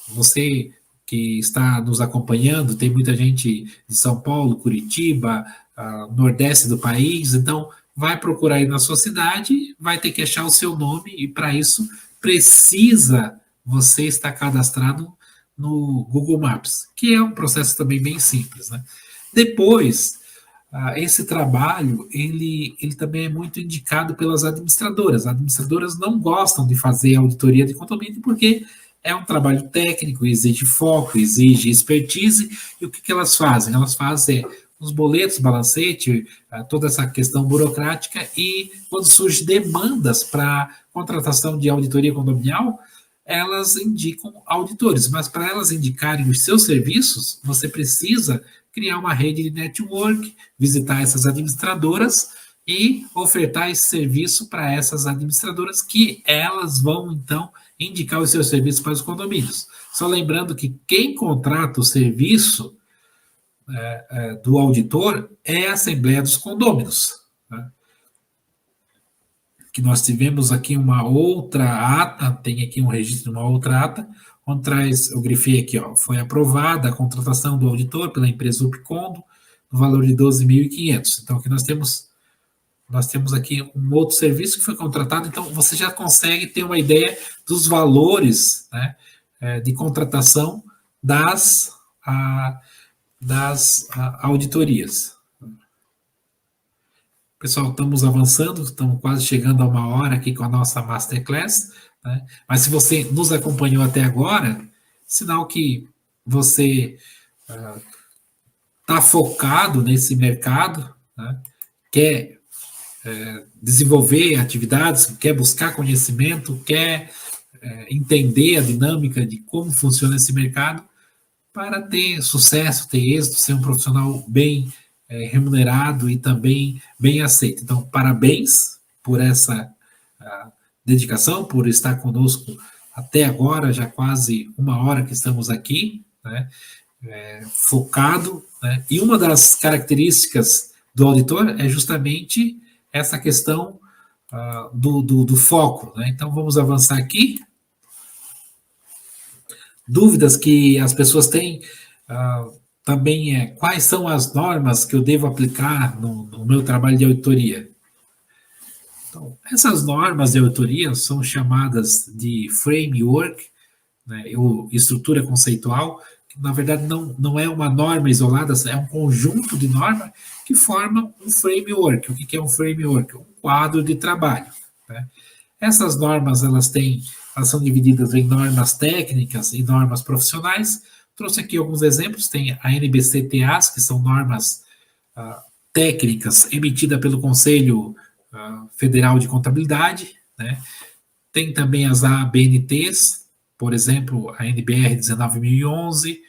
Você que está nos acompanhando, tem muita gente de São Paulo, Curitiba, Nordeste do país, então vai procurar aí na sua cidade, vai ter que achar o seu nome, e para isso precisa você estar cadastrado no Google Maps, que é um processo também bem simples, né? Depois, esse trabalho, ele também é muito indicado pelas administradoras. As administradoras não gostam de fazer auditoria de condomínio porque é um trabalho técnico, exige foco, exige expertise, e o que elas fazem? Elas fazem os boletos, balancete, toda essa questão burocrática, e quando surgem demandas para contratação de auditoria condominial, elas indicam auditores, mas para elas indicarem os seus serviços, você precisa criar uma rede de network, visitar essas administradoras e ofertar esse serviço para essas administradoras, que elas vão, então, indicar os seus serviços para os condomínios. Só lembrando que quem contrata o serviço do auditor é a Assembleia dos Condôminos, né? Que nós tivemos aqui uma outra ata, tem aqui um registro de uma outra ata, onde traz, eu grifei aqui, ó, foi aprovada a contratação do auditor pela empresa Upicondo, no valor de 12.500. Então, aqui nós temos aqui um outro serviço que foi contratado, então você já consegue ter uma ideia dos valores, né, de contratação das auditorias. Pessoal, estamos avançando, estamos quase chegando a 1 hora aqui com a nossa Masterclass, né? Mas se você nos acompanhou até agora, sinal que você está focado nesse mercado, né? Quer desenvolver atividades, quer buscar conhecimento, quer entender a dinâmica de como funciona esse mercado, para ter sucesso, ter êxito, ser um profissional bem remunerado e também bem aceito. Então, parabéns por essa dedicação, por estar conosco até agora, já quase 1 hora que estamos aqui, né, focado, né, e uma das características do auditor é justamente essa questão do foco, né? Então, vamos avançar aqui. Dúvidas que as pessoas têm também quais são as normas que eu devo aplicar no meu trabalho de auditoria. Então, essas normas de auditoria são chamadas de framework, né, ou estrutura conceitual, que na verdade não é uma norma isolada, é um conjunto de normas que formam um framework. O que é um framework? Um quadro de trabalho, né? Essas normas, elas têm elas são divididas em normas técnicas e normas profissionais. Trouxe aqui alguns exemplos, tem a NBC-TAs, que são normas técnicas emitidas pelo Conselho Federal de Contabilidade, né? Tem também as ABNTs, por exemplo, a NBR 19011,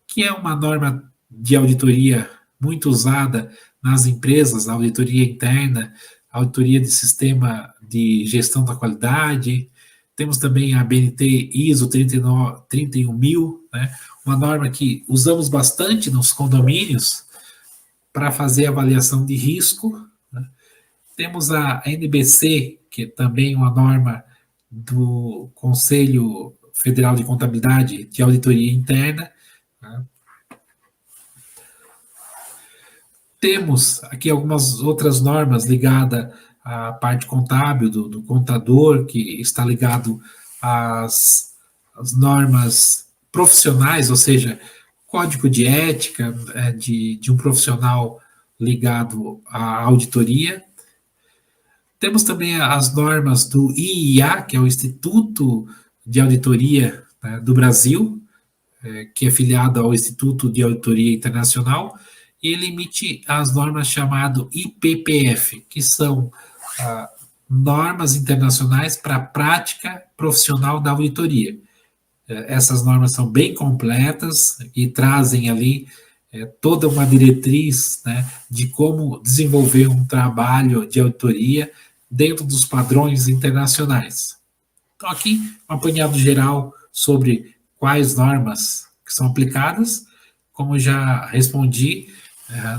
que é uma norma de auditoria muito usada nas empresas, auditoria interna, auditoria de sistema de gestão da qualidade. Temos também a ABNT ISO 31000, né? Uma norma que usamos bastante nos condomínios para fazer avaliação de risco, né? Temos a NBC, que é também uma norma do Conselho Federal de Contabilidade de Auditoria Interna, né? Temos aqui algumas outras normas ligadas à parte contábil do contador, que está ligado às normas profissionais, ou seja, código de ética de um profissional ligado à auditoria. Temos também as normas do IIA, que é o Instituto de Auditoria, né, do Brasil, que é filiado ao Instituto de Auditoria Internacional, e ele emite as normas chamadas IPPF, que são normas internacionais para a prática profissional da auditoria. Essas normas são bem completas e trazem ali toda uma diretriz, né, de como desenvolver um trabalho de auditoria dentro dos padrões internacionais. Então, aqui, um apanhado geral sobre quais normas que são aplicadas. Como já respondi,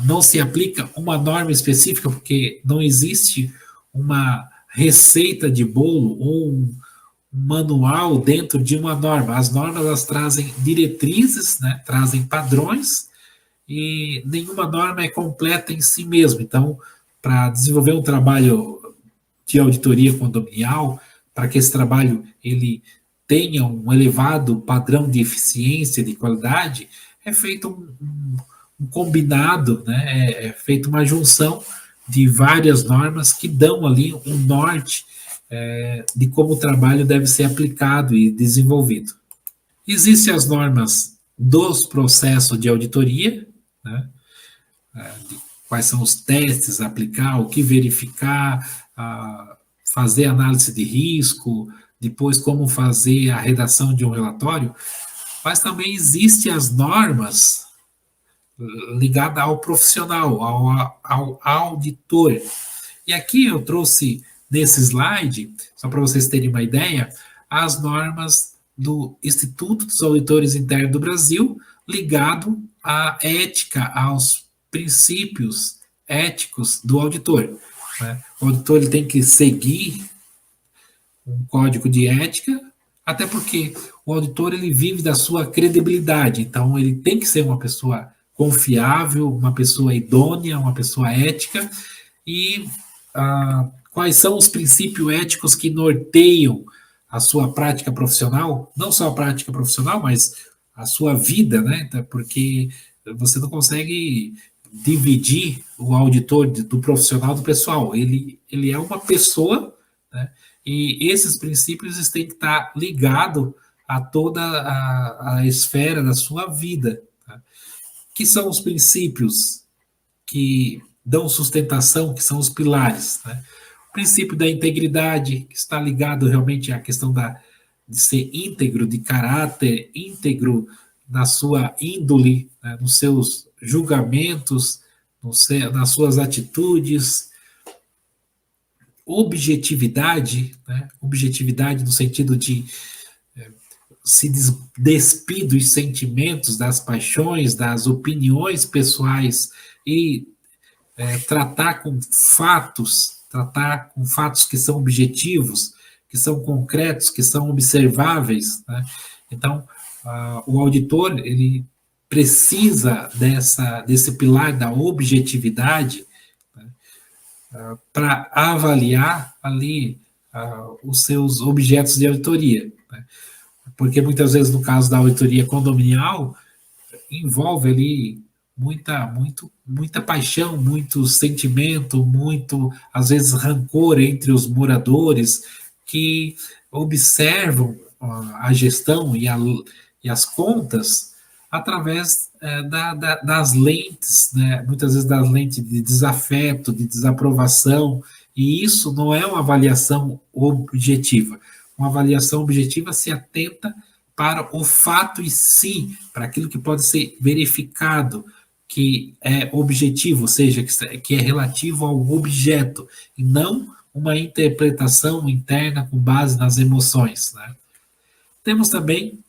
não se aplica uma norma específica, porque não existe uma receita de bolo ou um manual dentro de uma norma. As normas, elas trazem diretrizes, né, trazem padrões, e nenhuma norma é completa em si mesma. Então, para desenvolver um trabalho de auditoria condominial, para que esse trabalho ele tenha um elevado padrão de eficiência, de qualidade, é feito um combinado, né? É feita uma junção de várias normas que dão ali um norte de como o trabalho deve ser aplicado e desenvolvido. Existem as normas dos processos de auditoria, né? Quais são os testes a aplicar, o que verificar, fazer análise de risco, depois como fazer a redação de um relatório, mas também existem as normas ligadas ao profissional, ao auditor. E aqui eu trouxe nesse slide, só para vocês terem uma ideia, as normas do Instituto dos Auditores Internos do Brasil, ligado à ética, aos princípios éticos do auditor, né? O auditor ele tem que seguir um código de ética, até porque o auditor ele vive da sua credibilidade, então ele tem que ser uma pessoa confiável, uma pessoa idônea, uma pessoa ética. E quais são os princípios éticos que norteiam a sua prática profissional, não só a prática profissional, mas a sua vida, né? Porque você não consegue dividir o auditor do profissional do pessoal. Ele é uma pessoa, né? E esses princípios têm que estar ligados a toda a esfera da sua vida. Tá? Que são os princípios que dão sustentação, que são os pilares, né? O princípio da integridade, que está ligado realmente à questão de ser íntegro, de caráter, íntegro na sua índole, né, nos seus julgamentos, nas suas atitudes. Objetividade, né? Objetividade no sentido de se despir dos sentimentos, das paixões, das opiniões pessoais e tratar com fatos que são objetivos, que são concretos, que são observáveis, né? Então, o auditor ele precisa desse pilar da objetividade, né, para avaliar ali os seus objetos de auditoria, né? Porque muitas vezes no caso da auditoria condominial envolve ali muita paixão, muito sentimento, muito às vezes rancor entre os moradores, que observam a gestão e as contas através das lentes, né? Muitas vezes das lentes de desafeto, de desaprovação, e isso não é uma avaliação objetiva. Uma avaliação objetiva se atenta para o fato em si, para aquilo que pode ser verificado, que é objetivo, ou seja, que é relativo ao objeto, e não uma interpretação interna com base nas emoções, né? Temos também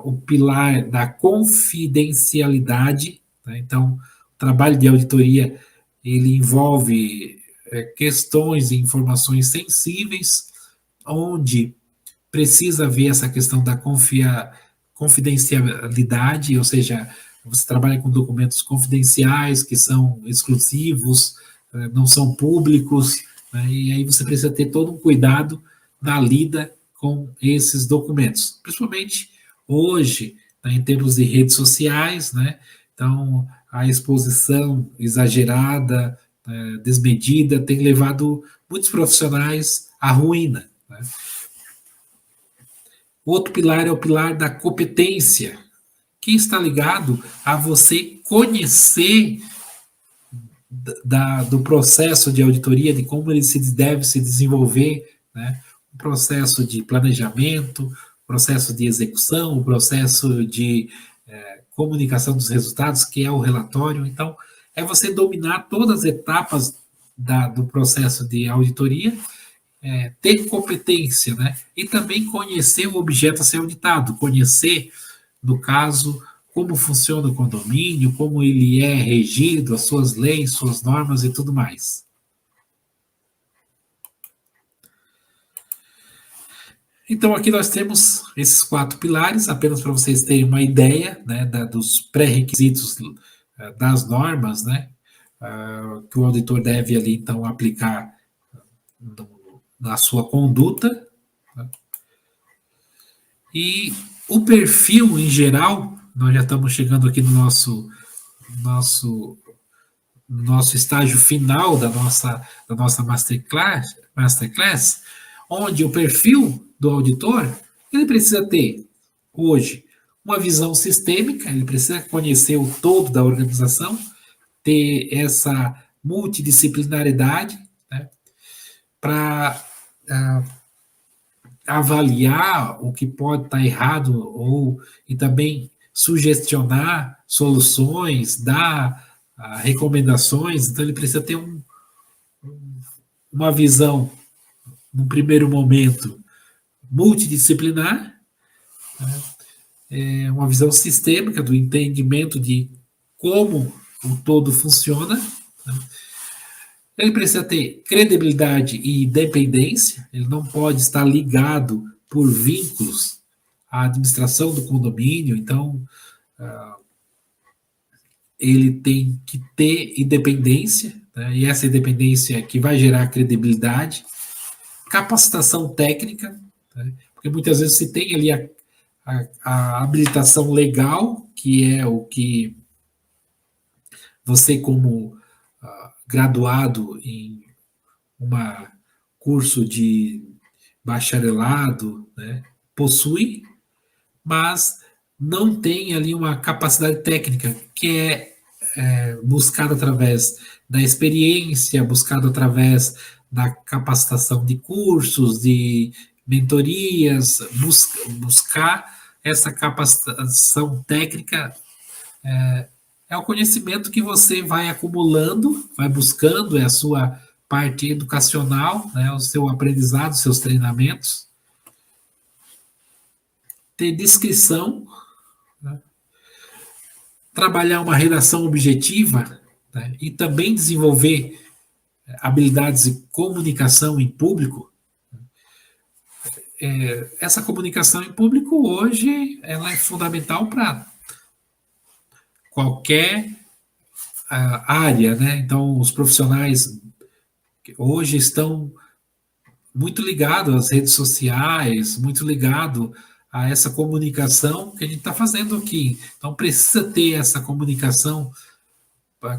o pilar da confidencialidade, né? Então, o trabalho de auditoria ele envolve questões e informações sensíveis, onde precisa haver essa questão da confidencialidade, ou seja, você trabalha com documentos confidenciais que são exclusivos, não são públicos, né? E aí você precisa ter todo um cuidado na lida com esses documentos, principalmente hoje, né, em termos de redes sociais, né? Então, a exposição exagerada, desmedida, tem levado muitos profissionais à ruína, né? Outro pilar é o pilar da competência, que está ligado a você conhecer do processo de auditoria, de como ele deve se desenvolver, né? O processo de planejamento, o processo de execução, o processo de comunicação dos resultados, que é o relatório. Então, é você dominar todas as etapas do processo de auditoria, ter competência, né? E também conhecer o objeto a ser auditado, conhecer, no caso, como funciona o condomínio, como ele é regido, as suas leis, suas normas e tudo mais. Então, aqui nós temos esses 4 pilares, apenas para vocês terem uma ideia, né, dos pré-requisitos das normas, né, que o auditor deve ali, então, aplicar na sua conduta, né? E o perfil, em geral, nós já estamos chegando aqui no nosso estágio final da nossa masterclass, onde o perfil do auditor, ele precisa ter, hoje, uma visão sistêmica, ele precisa conhecer o todo da organização, ter essa multidisciplinaridade, né, para avaliar o que pode estar errado e também sugestionar soluções, dar recomendações. Então ele precisa ter uma visão, no primeiro momento, multidisciplinar, né? Uma visão sistêmica do entendimento de como o todo funciona, né? Ele precisa ter credibilidade e independência, ele não pode estar ligado por vínculos à administração do condomínio, então ele tem que ter independência, né? E essa independência que vai gerar credibilidade, capacitação técnica, né? Porque muitas vezes se tem ali a habilitação legal, que é o que você, como graduado em um curso de bacharelado, né, possui, mas não tem ali uma capacidade técnica que é buscada através da experiência, buscada através da capacitação de cursos, de mentorias, buscar essa capacitação técnica é o conhecimento que você vai acumulando, vai buscando, é a sua parte educacional, né, o seu aprendizado, os seus treinamentos. Ter descrição, né, trabalhar uma redação objetiva, né, e também desenvolver habilidades de comunicação em público. Essa comunicação em público hoje ela é fundamental para qualquer área, né? Então, os profissionais hoje estão muito ligados às redes sociais, muito ligados a essa comunicação que a gente está fazendo aqui. Então, precisa ter essa comunicação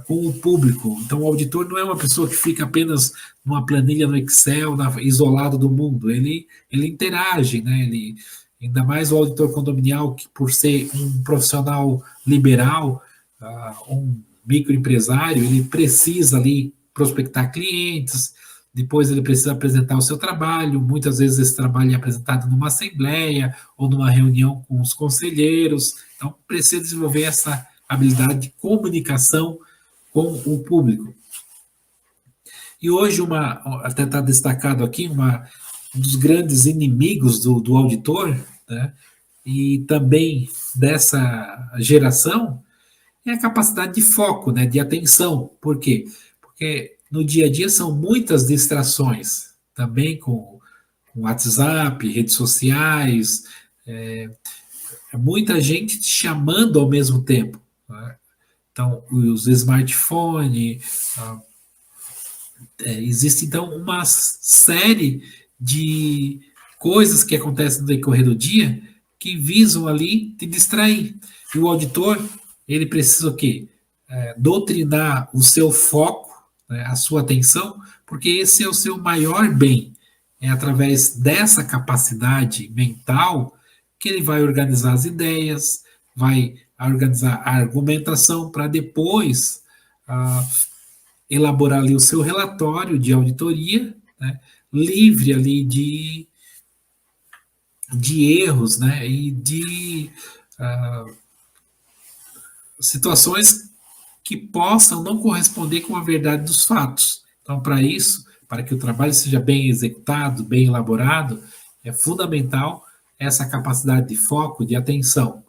com o público. Então, o auditor não é uma pessoa que fica apenas numa planilha no Excel, isolado do mundo. Ele interage, né? Ainda mais o auditor condominial, que por ser um profissional liberal, um microempresário, ele precisa ali prospectar clientes, depois ele precisa apresentar o seu trabalho, muitas vezes esse trabalho é apresentado numa assembleia ou numa reunião com os conselheiros, então precisa desenvolver essa habilidade de comunicação com o público. E hoje, até está destacado aqui, um dos grandes inimigos do auditor, né, e também dessa geração, é a capacidade de foco, né, de atenção. Por quê? Porque no dia a dia são muitas distrações, também com WhatsApp, redes sociais, muita gente te chamando ao mesmo tempo, né? Então, os smartphones, existe então uma série de coisas que acontecem no decorrer do dia que visam ali te distrair. E o auditor, ele precisa o quê? Doutrinar o seu foco, né, a sua atenção, porque esse é o seu maior bem. É através dessa capacidade mental que ele vai organizar as ideias, vai organizar a argumentação para depois elaborar ali o seu relatório de auditoria, né, livre ali de erros, né, e de situações que possam não corresponder com a verdade dos fatos. Então, para isso, para que o trabalho seja bem executado, bem elaborado, é fundamental essa capacidade de foco, de atenção.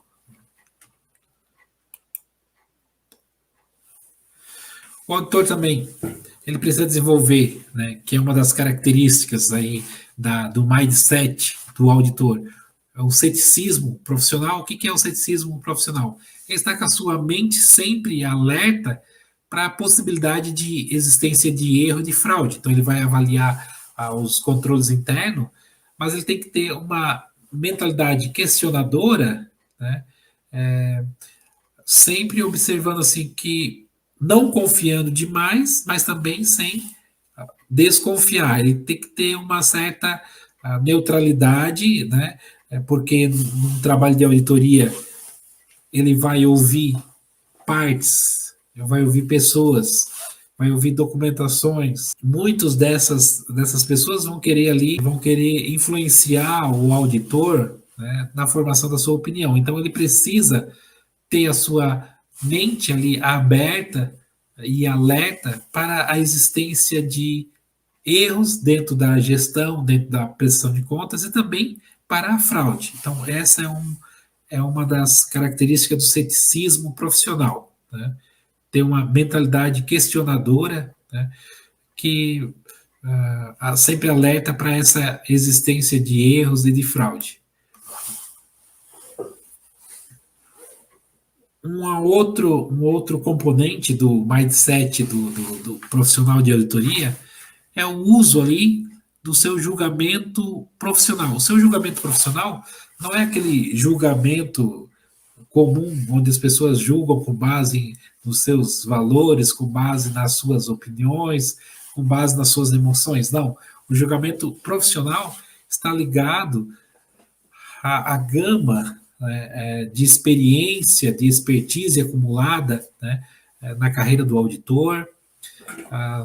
O auditor também, ele precisa desenvolver, né, que é uma das características aí do mindset do auditor, é o ceticismo profissional. O que é o ceticismo profissional? Ele está com a sua mente sempre alerta para a possibilidade de existência de erro, de fraude. Então, ele vai avaliar os controles internos, mas ele tem que ter uma mentalidade questionadora, né? Sempre observando assim que não confiando demais, mas também sem desconfiar. Ele tem que ter uma certa neutralidade, né? Porque no trabalho de auditoria ele vai ouvir partes, vai ouvir pessoas, vai ouvir documentações. Muitas dessas pessoas vão querer influenciar o auditor, né, na formação da sua opinião. Então ele precisa ter a sua mente ali aberta e alerta para a existência de erros dentro da gestão, dentro da prestação de contas e também para a fraude. Então, essa é uma das características do ceticismo profissional, né? Ter uma mentalidade questionadora, né, que sempre alerta para essa existência de erros e de fraude. Um outro componente do mindset do profissional de auditoria é o uso ali do seu julgamento profissional. O seu julgamento profissional não é aquele julgamento comum, onde as pessoas julgam com base nos seus valores, com base nas suas opiniões, com base nas suas emoções. Não. O julgamento profissional está ligado à gama, né, de experiência, de expertise acumulada, né, na carreira do auditor.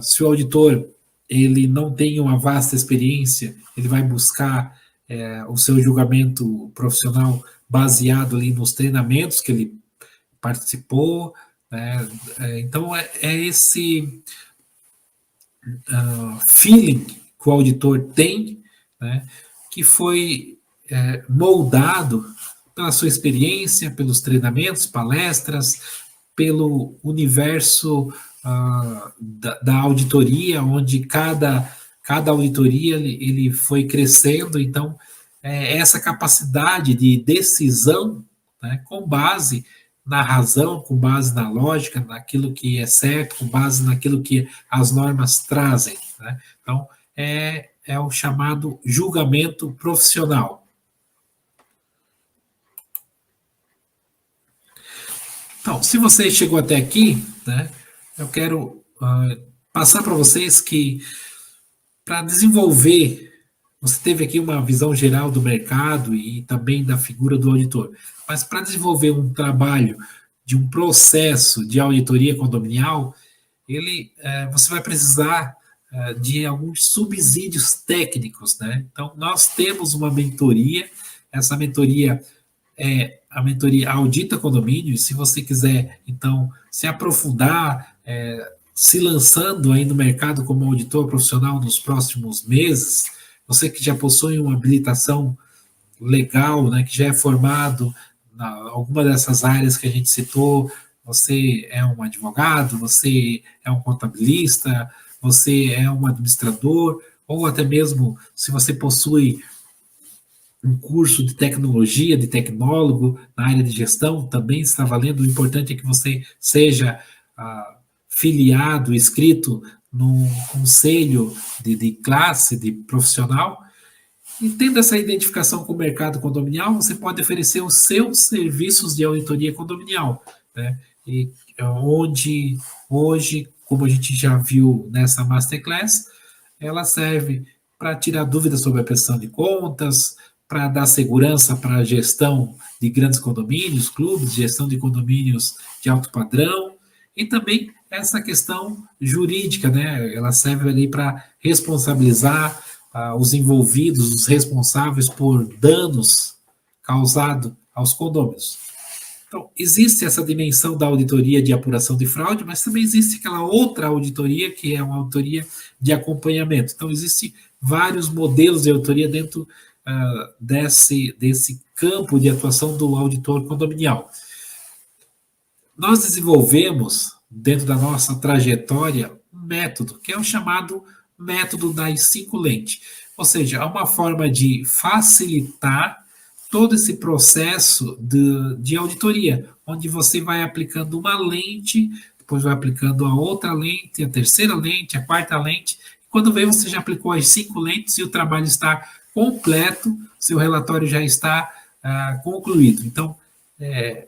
Se o auditor ele não tem uma vasta experiência, ele vai buscar o seu julgamento profissional baseado ali nos treinamentos que ele participou, né? Então é esse feeling que o auditor tem, né, que foi moldado pela sua experiência, pelos treinamentos, palestras, pelo universo da auditoria, onde cada auditoria ele foi crescendo. Então, essa capacidade de decisão, né, com base na razão, com base na lógica, naquilo que é certo, com base naquilo que as normas trazem, né? Então, é o chamado julgamento profissional. Então, se você chegou até aqui, né, eu quero passar para vocês que, para desenvolver, você teve aqui uma visão geral do mercado e também da figura do auditor, mas para desenvolver um trabalho de um processo de auditoria condominial, você vai precisar de alguns subsídios técnicos, né? Então, nós temos uma mentoria, essa mentoria é a mentoria Audita Condomínio, e se você quiser, então, se aprofundar, se lançando aí no mercado como auditor profissional nos próximos meses, você que já possui uma habilitação legal, né, que já é formado em alguma dessas áreas que a gente citou, você é um advogado, você é um contabilista, você é um administrador, ou até mesmo se você possui um curso de tecnologia, de tecnólogo na área de gestão, também está valendo. O importante é que você seja filiado, inscrito no conselho de classe, de profissional, e tendo essa identificação com o mercado condominial, você pode oferecer os seus serviços de auditoria condominial, né? E onde hoje, como a gente já viu nessa masterclass, ela serve para tirar dúvidas sobre a prestação de contas, para dar segurança para a gestão de grandes condomínios, clubes, gestão de condomínios de alto padrão, e também essa questão jurídica, né? Ela serve ali para responsabilizar os envolvidos, os responsáveis por danos causados aos condôminos. Então, existe essa dimensão da auditoria de apuração de fraude, mas também existe aquela outra auditoria, que é uma auditoria de acompanhamento. Então, existem vários modelos de auditoria dentro desse campo de atuação do auditor condominial. Nós desenvolvemos, dentro da nossa trajetória, um método, que é o chamado método das 5 lentes. Ou seja, é uma forma de facilitar todo esse processo de auditoria, onde você vai aplicando uma lente, depois vai aplicando a outra lente, a terceira lente, a quarta lente. Quando vê, você já aplicou as 5 lentes e o trabalho está completo, seu relatório já está concluído. Então,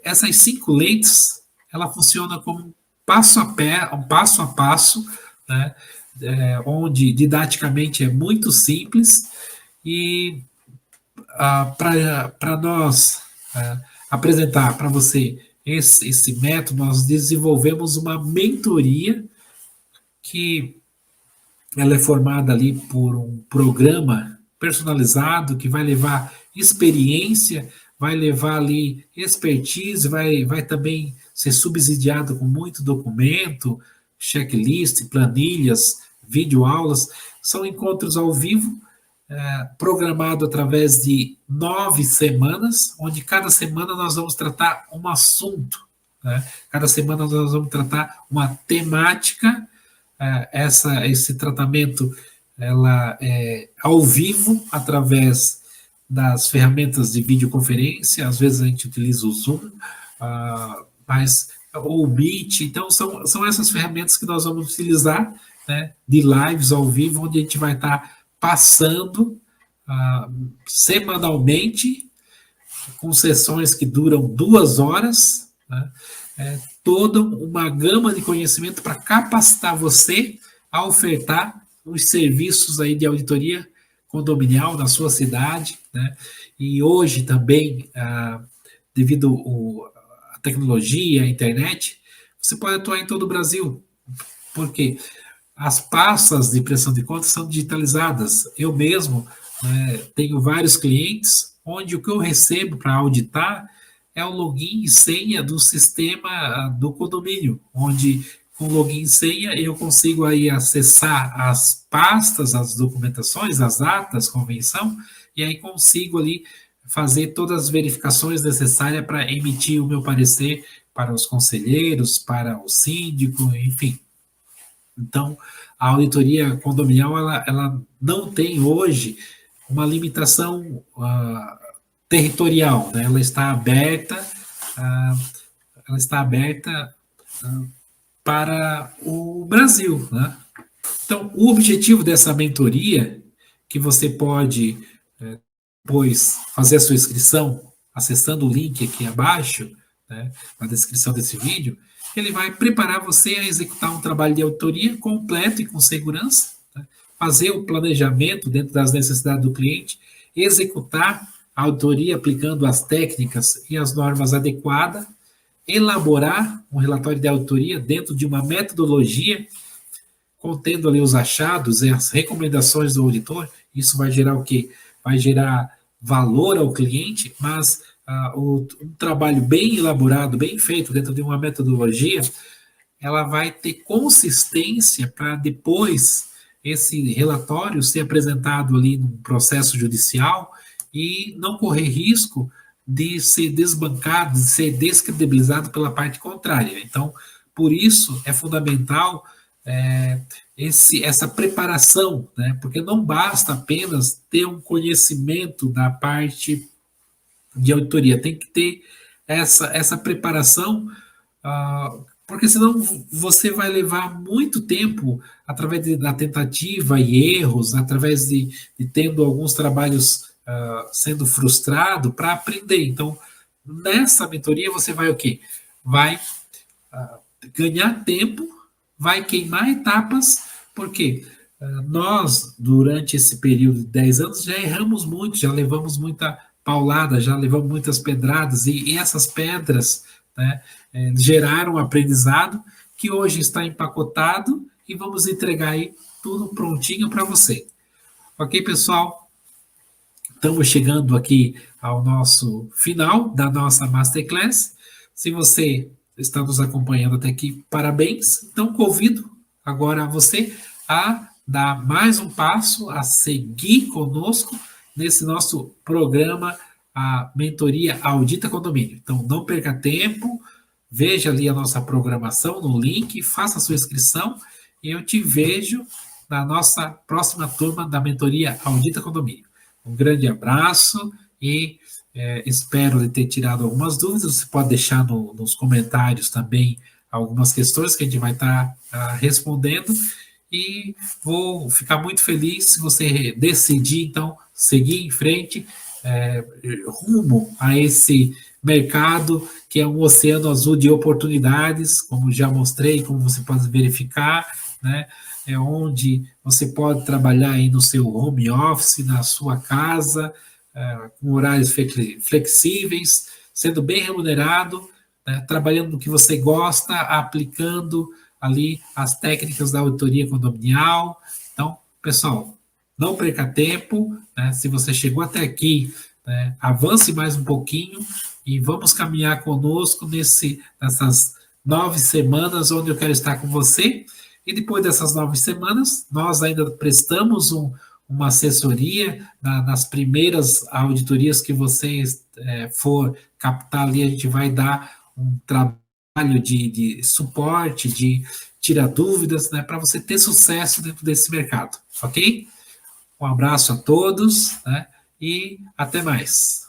essas 5 lentes, ela funciona como um passo a passo, né, onde didaticamente é muito simples, e para nós apresentar para você esse método, nós desenvolvemos uma mentoria que ela é formada ali por um programa personalizado que vai levar experiência, vai levar ali expertise, vai também ser subsidiado com muito documento, checklist, planilhas, videoaulas. São encontros ao vivo, programado através de 9 semanas, onde cada semana nós vamos tratar um assunto, né? Cada semana nós vamos tratar uma temática. Esse tratamento ela é ao vivo, através das ferramentas de videoconferência. Às vezes a gente utiliza o Zoom, ou o Meet. Então, são essas ferramentas que nós vamos utilizar, né, de lives ao vivo, onde a gente vai estar passando semanalmente, com sessões que duram 2 horas, né, toda uma gama de conhecimento para capacitar você a ofertar os serviços aí de auditoria condominial na sua cidade, né? E hoje também, devido à tecnologia, à internet, você pode atuar em todo o Brasil, porque as pastas de prestação de contas são digitalizadas. Eu mesmo tenho vários clientes onde o que eu recebo para auditar é o login e senha do sistema do condomínio, onde com login e senha eu consigo aí acessar as pastas, as documentações, as atas, convenção, e aí consigo ali fazer todas as verificações necessárias para emitir o meu parecer para os conselheiros, para o síndico, enfim. Então, a auditoria condominial, ela não tem hoje uma limitação territorial, né? Ela está aberta para o Brasil, né? Então, o objetivo dessa mentoria, que você pode depois fazer a sua inscrição acessando o link aqui abaixo, né, na descrição desse vídeo, ele vai preparar você a executar um trabalho de auditoria completo e com segurança, tá? Fazer o planejamento dentro das necessidades do cliente, executar a auditoria aplicando as técnicas e as normas adequadas, elaborar um relatório de auditoria dentro de uma metodologia contendo ali os achados e as recomendações do auditor. Isso vai gerar o quê? Vai gerar valor ao cliente, mas um trabalho bem elaborado, bem feito dentro de uma metodologia, ela vai ter consistência para depois esse relatório ser apresentado ali no processo judicial e não correr risco de ser desbancado, de ser descredibilizado pela parte contrária. Então, por isso é fundamental essa preparação, né? Porque não basta apenas ter um conhecimento da parte de auditoria, tem que ter essa preparação, porque senão você vai levar muito tempo através da tentativa e erros, através de tendo alguns trabalhos sendo frustrado para aprender. Então, nessa mentoria você vai o quê? Vai ganhar tempo, vai queimar etapas, porque nós, durante esse período de 10 anos, já erramos muito, já levamos muita paulada, já levamos muitas pedradas, e essas pedras, né, geraram um aprendizado que hoje está empacotado e vamos entregar aí tudo prontinho para você. Ok, pessoal? Estamos chegando aqui ao nosso final da nossa Masterclass. Se você está nos acompanhando até aqui, parabéns. Então, convido agora você a dar mais um passo, a seguir conosco nesse nosso programa, a mentoria Audita Condomínio. Então, não perca tempo, veja ali a nossa programação no link, faça a sua inscrição e eu te vejo na nossa próxima turma da mentoria Audita Condomínio. Um grande abraço e espero ter tirado algumas dúvidas. Você pode deixar nos comentários também algumas questões que a gente vai estar respondendo. E vou ficar muito feliz se você decidir, então, seguir em frente, rumo a esse mercado que é um oceano azul de oportunidades, como já mostrei, como você pode verificar, né? É onde você pode trabalhar aí no seu home office, na sua casa, com horários flexíveis, sendo bem remunerado, né? Trabalhando no que você gosta, aplicando ali as técnicas da auditoria condominial. Então, pessoal, não perca tempo, né? Se você chegou até aqui, né, avance mais um pouquinho e vamos caminhar conosco nessas 9 semanas onde eu quero estar com você. E depois dessas 9 semanas, nós ainda prestamos uma assessoria nas primeiras auditorias que você for captar ali, a gente vai dar um trabalho de suporte, de tirar dúvidas, né, para você ter sucesso dentro desse mercado, ok? Um abraço a todos, né, e até mais.